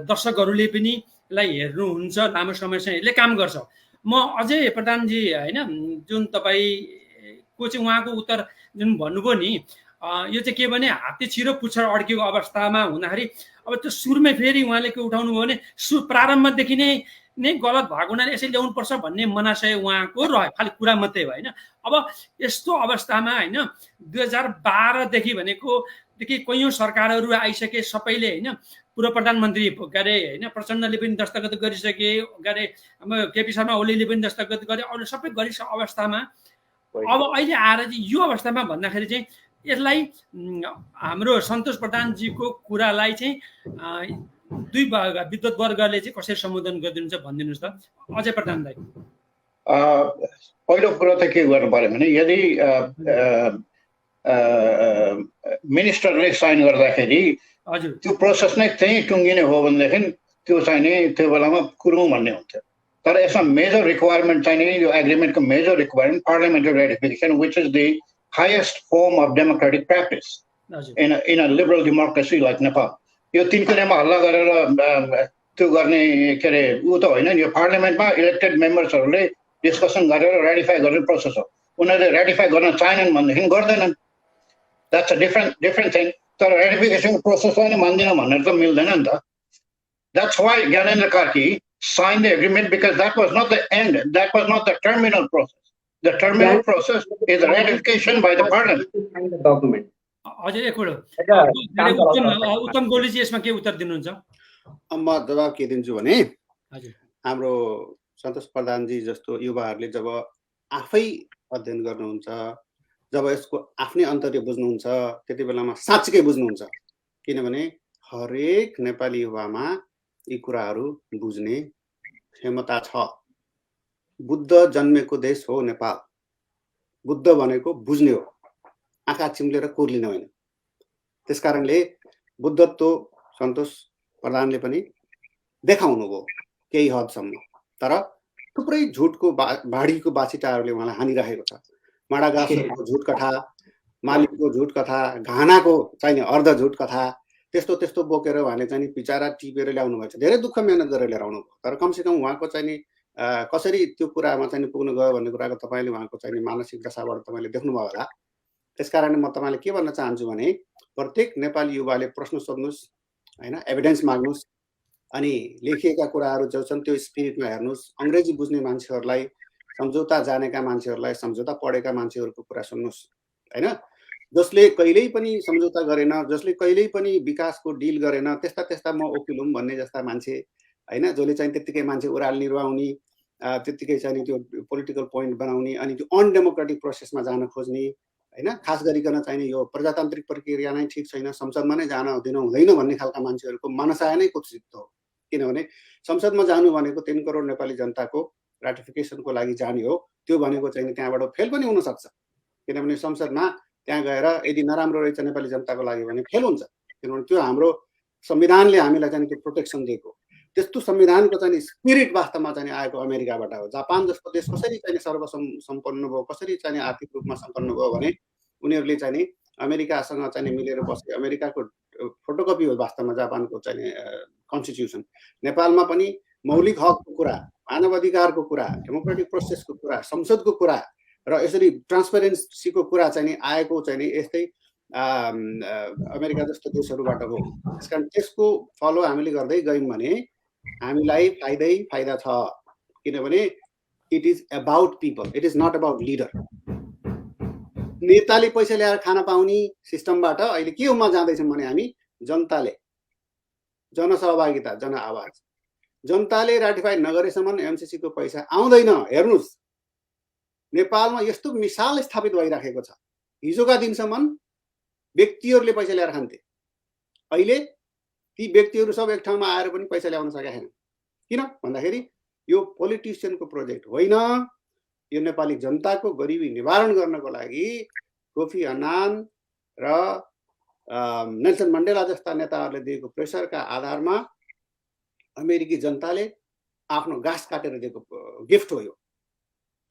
दर्शकहरूले पनि यसलाई हेर्नुहुन्छ लामो समयसम्म यसले काम गर्छ। म अझै प्रधानजी होइन जुन तपाईँको चाहिँ उहाँको उत्तर जुन भन्नुभयो नि यो चाहिँ के भने हात्ती छिरो पुच्छर अड्किएको अवस्थामा हुँदाखेरि अब त्यो सुरुमै फेरि उहाँले के उठाउनु भयो भने प्रारम्भदेखि नै गलत भएको हुनाले यसै ल्याउनुपर्छ भन्ने मनाशय उहाँको रह्यो, खालि कुरा मात्रै हो होइन। अब यस्तो अवस्थामा होइन 2012देखि भनेकोदेखि कैयौँ सरकारहरू आइसके, सबैले होइन पूर्व प्रधानमन्त्री के अरे होइन प्रचण्डले पनि दस्तखत गरिसके, के अरे केपी शर्मा ओलीले पनि दस्तखत गरे, अरू सबै गरिसके अवस्थामा अब अहिले आएर चाहिँ यो अवस्थामा भन्दाखेरि चाहिँ यसलाई हाम्रो सन्तोष प्रधानजीको कुरालाई चाहिँ दुई विद्वत वर्गले चाहिँ कसरी सम्बोधन गरिदिनुहुन्छ भनिदिनुहोस् त अजय प्रधान दाइ। पहिलो कुरो त के गर्नु पर्यो भने यदि मिनिस्टरले साइन गर्दाखेरि हजुर त्यो प्रोसेस नै त्यही टुङ्गिने हो भनेदेखि त्यो चाहिँ नि त्यो बेलामा कुरौँ भन्ने हुन्थ्यो। तर यसमा मेजर रिक्वायरमेन्ट चाहिँ नि यो एग्रिमेन्टको major requirement parliamentary ratification which is the highest form of democratic practice in a liberal democracy like Nepal. यो तिनकुनेमा हल्ला गरेर त्यो गर्ने के अरे ऊ त होइन नि, यो पार्लियामेन्टमा इलेक्टेड मेम्बर्सहरूले डिस्कसन गरेर रेटिफाई गर्ने प्रोसेस हो। उनीहरूले रेटिफाई गर्न चाहेनन् भनेदेखि गर्दैनन्, द्याट्स अ डिफ्रेन्ट थिङ। तर रेटिफिकेसनको प्रोसेसलाई नै मान्दिनँ भनेर त मिल्दैन नि त। That's why Gyanendra Karki signed the agreement because that was not the end, that was not the terminal process. The terminal process is the ratification by the parliament. Document. हजुर एक उत्तम गोलीजी यसमा के उत्तर दिनुहुन्छ? म जवाब के दिन्छु भने हाम्रो सन्तोष प्रधानजी जस्तो युवाहरूले जब आफै अध्ययन गर्नुहुन्छ, जब यसको आफ्नै अन्तर्य बुझ्नुहुन्छ, त्यति बेलामा साँच्चै बुझ्नुहुन्छ। किनभने हरेक नेपाली युवामा यी कुराहरू बुझ्ने क्षमता छ। बुद्ध जन्मेको देश हो नेपाल। बुद्ध भनेको बुझ्ने हो, आँखा चिम्लेर कोर्लिन होइन। त्यसकारणले बुद्धत्व सन्तोष प्रधानले पनि देखाउनु भयो केही हदसम्म। तर थुप्रै झुटको भाडीको बाछिटाहरूले उहाँलाई हानिराखेको छ। माडागास्करको झुट कथा, मालिकको झुट कथा, घानाको चाहिने अर्ध झुट कथा, त्यस्तो त्यस्तो बोकेर उहाँले चाहिँ बिचारा टिपेर ल्याउनु भएको छ। धेरै दुःख मेहनत गरेर ल्याएर आउनु भयो। तर कमसेकम उहाँको चाहिँ कसरी त्यो कुरामा चाहिँ पुग्न गयो भन्ने कुराको तपाईँले उहाँको चाहिँ मानसिक दशाबाट तपाईँले देख्नुभयो होला। त्यसकारण म तपाईँलाई के भन्न चाहन्छु भने प्रत्येक नेपाली युवाले प्रश्न सोध्नुहोस् होइन, एभिडेन्स माग्नुहोस्, अनि लेखिएका कुराहरू जो छन् त्यो स्पिरिटमा हेर्नुहोस्। अङ्ग्रेजी बुझ्ने मान्छेहरूलाई, सम्झौता जानेका मान्छेहरूलाई, सम्झौता पढेका मान्छेहरूको कुरा सुन्नुहोस् होइन। जसले कहिल्यै पनि सम्झौता गरेन, जसले कहिल्यै पनि विकासको डिल गरेन, त्यस्ता त्यस्ता म ओकिलुम भन्ने जस्ता मान्छे होइन, जसले चाहिँ त्यत्तिकै मान्छे उराल निर्वाउने, त्यत्तिकै चाहिँ त्यो पोलिटिकल पोइन्ट बनाउने, अनि त्यो अनडेमोक्रेटिक प्रोसेसमा जान खोज्ने होइन, खास गरिकन चाहिँ यो प्रजातान्त्रिक प्रक्रिया नै ठिक छैन, संसदमा नै जान दिन हुँदैन भन्ने खालका मान्छेहरूको मनसाय नै कुत्सित हो। किनभने संसदमा जानु भनेको 3 करोड नेपाली जनताको राटिफिकेसनको लागि जाने हो। त्यो भनेको चाहिँ त्यहाँबाट फेल पनि हुनसक्छ। किनभने संसदमा त्यहाँ गएर यदि नराम्रो रहेछ नेपाली जनताको लागि भने फेल हुन्छ। किनभने त्यो हाम्रो संविधानले हामीलाई चाहिँ त्यो प्रोटेक्सन दिएको। त्यस्तो संविधानको चाहिँ स्पिरिट वास्तवमा चाहिँ आएको अमेरिकाबाट हो। जापान जस्तो देश कसरी चाहिँ सर्वसम्पन्न भयो, कसरी चाहिँ आर्थिक रूपमा सम्पन्न भयो भने उनीहरूले चाहिँ अमेरिकासँग चाहिँ मिलेर बसे। अमेरिकाको फोटोकपी हो वास्तवमा जापानको चाहिँ कन्स्टिट्युसन। नेपालमा पनि मौलिक हकको कुरा, मानव अधिकारको कुरा, डेमोक्रेटिक प्रोसेसको कुरा, संसदको कुरा र यसरी ट्रान्सपेरेन्सीको कुरा चाहिँ आएको चाहिँ यस्तै अमेरिका जस्तो देशहरूबाट हो। त्यसकारण त्यसको फलो हामीले गर्दै गयौँ भने हामीलाई फाइदा छ। किनभने it is about people, it is not about leader. नेताले पैसा ल्याएर खान पाउने सिस्टमबाट अहिले के हुन जाँदैछौँ भने हामी जनताले, जनसहभागिता, जनआवाज, जनताले राटिफाई नगरेसम्म एमसिसीको पैसा आउँदैन। हेर्नुहोस् नेपालमा यस्तो मिसाल स्थापित भइराखेको छ। हिजोका दिनसम्म व्यक्तिहरूले पैसा ल्याएर खान्थे, अहिले ती व्यक्तिहरू सब एक ठाउँमा आएर पनि पैसा ल्याउन सकेका छैनन्। किन भन्दाखेरि यो पोलिटिसियनको प्रोजेक्ट होइन, यो नेपाली जनताको गरिबी निवारण गर्नको लागि कोफी अन्नान र नेल्सन मण्डेला जस्ता नेताहरूले दिएको प्रेसरका आधारमा अमेरिकी जनताले आफ्नो गाँस काटेर दिएको गिफ्ट हो यो।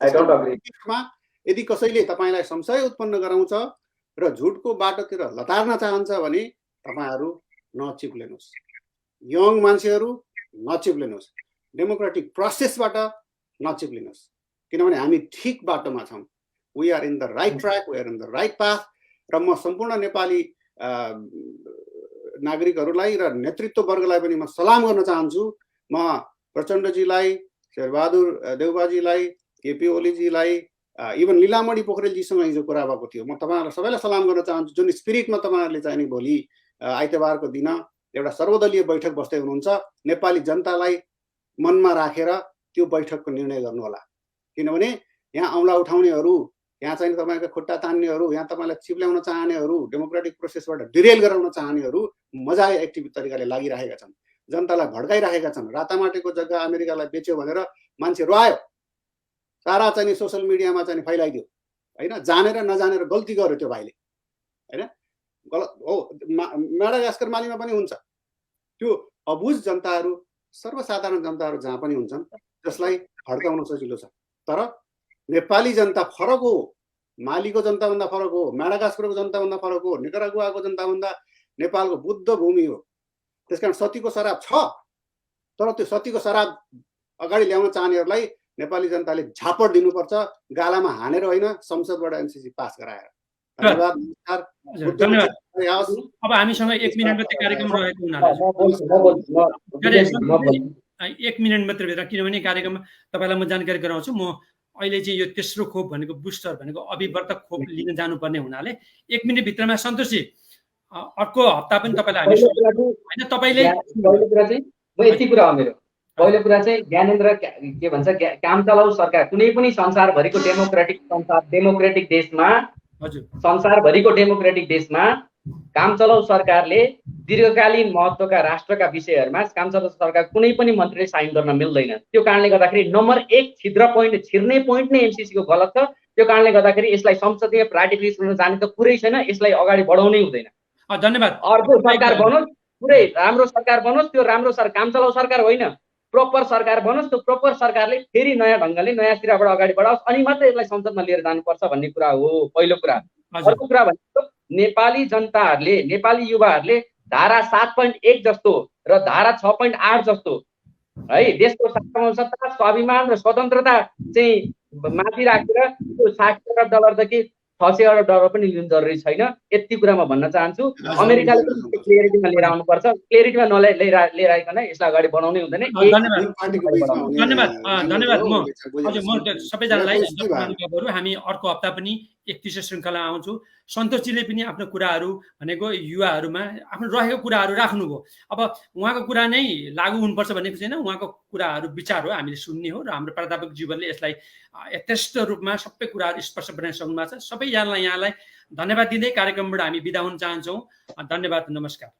गिफ्टमा यदि कसैले तपाईँलाई संशय उत्पन्न गराउँछ र झुटको बाटोतिर लतार्न चाहन्छ भने तपाईँहरू नचिप्लिनुहोस्। यङ मान्छेहरू नचिप्लिनुहोस्, डेमोक्रेटिक प्रोसेसबाट नचिप्लिनुहोस्, किनभने हामी ठिक बाटोमा छौँ। We are in the right track, we are in the right path. र म सम्पूर्ण नेपाली नागरिकहरूलाई र नेतृत्ववर्गलाई पनि म सलाम गर्न चाहन्छु। म प्रचण्डजीलाई, शेरबहादुर देउबाजीलाई, केपी ओलीजीलाई, इभन लीलामणि पोखरेलजीसँग हिजो कुरा भएको थियो। म तपाईँहरूलाई सबैलाई सलाम गर्न चाहन्छु, जुन स्पिरिटमा तपाईँहरूले चाहिँ नि भोलि आइतबारको दिन एउटा सर्वदलीय बैठक बस्दै हुनुहुन्छ। नेपाली जनतालाई मनमा राखेर त्यो बैठकको निर्णय गर्नु होला, किनभने यहाँ औँला उठाउनेहरू, यहाँ चाहिँ तपाईँको खुट्टा तान्नेहरू, यहाँ तपाईँलाई चिप्ल्याउन चाहनेहरू, डेमोक्रेटिक प्रोसेसबाट डिरेल गराउन चाहनेहरू मजाले एक्टिभ तरिकाले लागिरहेका छन्, जनतालाई भड्काइरहेका छन्। रातामाटेको जग्गा अमेरिकालाई बेच्यो भनेर मान्छे रुवायो, सारा चाहिँ सोसियल मिडियामा चाहिँ फैलाइदियो होइन। जानेर नजानेर गल्ती गर्यो त्यो भाइले होइन, गलत हो। माडागास्कर मालीमा पनि हुन्छ। त्यो अबुझ जनताहरू, सर्वसाधारण जनताहरू जहाँ पनि हुन्छन्, जसलाई भड्काउन सजिलो छ। तर नेपाली जनता फरक हो, मालीको जनताभन्दा फरक हो, माडागास्करको जनताभन्दा फरक हो, निकरागुवाको जनताभन्दा नेपालको बुद्ध भूमि हो। त्यसकारण सतीको शराब छ, तर त्यो सतीको शराब अगाडि ल्याउन चाहनेहरूलाई नेपाली जनताले झापड दिनुपर्छ, गालामा हानेर होइन, संसदबाट एनसीसी पास गराएर। धन्यवाद, नमस्कार, धन्यवाद। अब हामीसँग 1 मिनट मात्रै कार्यक्रम रहेको हुनाले 1 मिनट मात्रै भित्र, किनभने कार्यक्रममा तपाईँलाई म जानकारी गराउँछु। म अहिले चाहिँ यो तेस्रो खोप भनेको बुस्टर भनेको अभिवर्तक खोप लिन जानुपर्ने हुनाले 1 मिनट भित्रमा सन्तोषजी अर्को हप्ता पनि तपाईँलाई हामी होइन तपाईँले म यति कुरा हो मेरो। पहिलो कुरा चाहिँ ज्ञानेन्द्र के भन्छ, काम चलाउ सरकार कुनै पनि संसारभरिको डेमोक्रेटिक देशमा, हजुर, संसारभरिको डेमोक्रेटिक देशमा काम चलाउ सरकारले दीर्घकालीन महत्त्वका राष्ट्रका विषयहरूमा काम चलाउ सरकार कुनै पनि मन्त्रीले साइन गर्न मिल्दैन। त्यो कारणले गर्दाखेरि नम्बर 1 छिर्ने पोइन्ट नै एमसीसी को गलत छ। त्यो कारणले गर्दाखेरि यसलाई संसदीय प्राधिकरण जाने त कुरै छैन, यसलाई अगाडि बढाउनै हुँदैन। धन्यवाद। अर्को सरकार बनोस्, पुरै राम्रो सरकार बनोस्, त्यो राम्रो काम चलाउ सरकार होइन, प्रोपर सरकार बनोस्। त्यो प्रोपर सरकारले फेरि नयाँ ढङ्गले नयाँ सिराबाट अगाडि बढाओस्, अनि मात्रै यसलाई संसदमा लिएर जानुपर्छ भन्ने कुरा हो पहिलो कुरा। अर्को कुरा भनेको नेपाली जनताहरूले, नेपाली युवाहरूले धारा 7.1 जस्तो र धारा 6.8 जस्तो है देशको सार्वभौमसत्ता, स्वाभिमान र स्वतन्त्रता चाहिँ माथि राखेर त्यो 60 अरब डलरदेखि 600 अरब डलर पनि लिनु जरुरी छैन। यति कुरा म भन्न चाहन्छु। अमेरिकाले क्लियरिटीमा लिएर आउनुपर्छ, क्लियरिटीमा लिएर आइकन यसलाई अगाडि बढाउनै हुँदैन। धन्यवाद। म सबैजनालाई हामी अर्को हप्ता पनि 31 श्रृङ्खला आउँछु। सन्तोषजीले पनि आफ्नो कुराहरू भनेको युवाहरूमा आफ्नो रहेको कुराहरू राख्नुभयो। अब उहाँको कुरा नै लागू हुनुपर्छ भन्ने छैन, उहाँको कुराहरू विचार हो, हामीले सुन्ने हो र हाम्रो प्राध्यापक जीवनले यसलाई यथेष्ट रूपमा सबै कुराहरू स्पष्ट बनाउन सक्नुभएको छ। सबैजनालाई यहाँलाई धन्यवाद दिँदै कार्यक्रमबाट हामी बिदा हुन चाहन्छौँ। धन्यवाद, नमस्कार।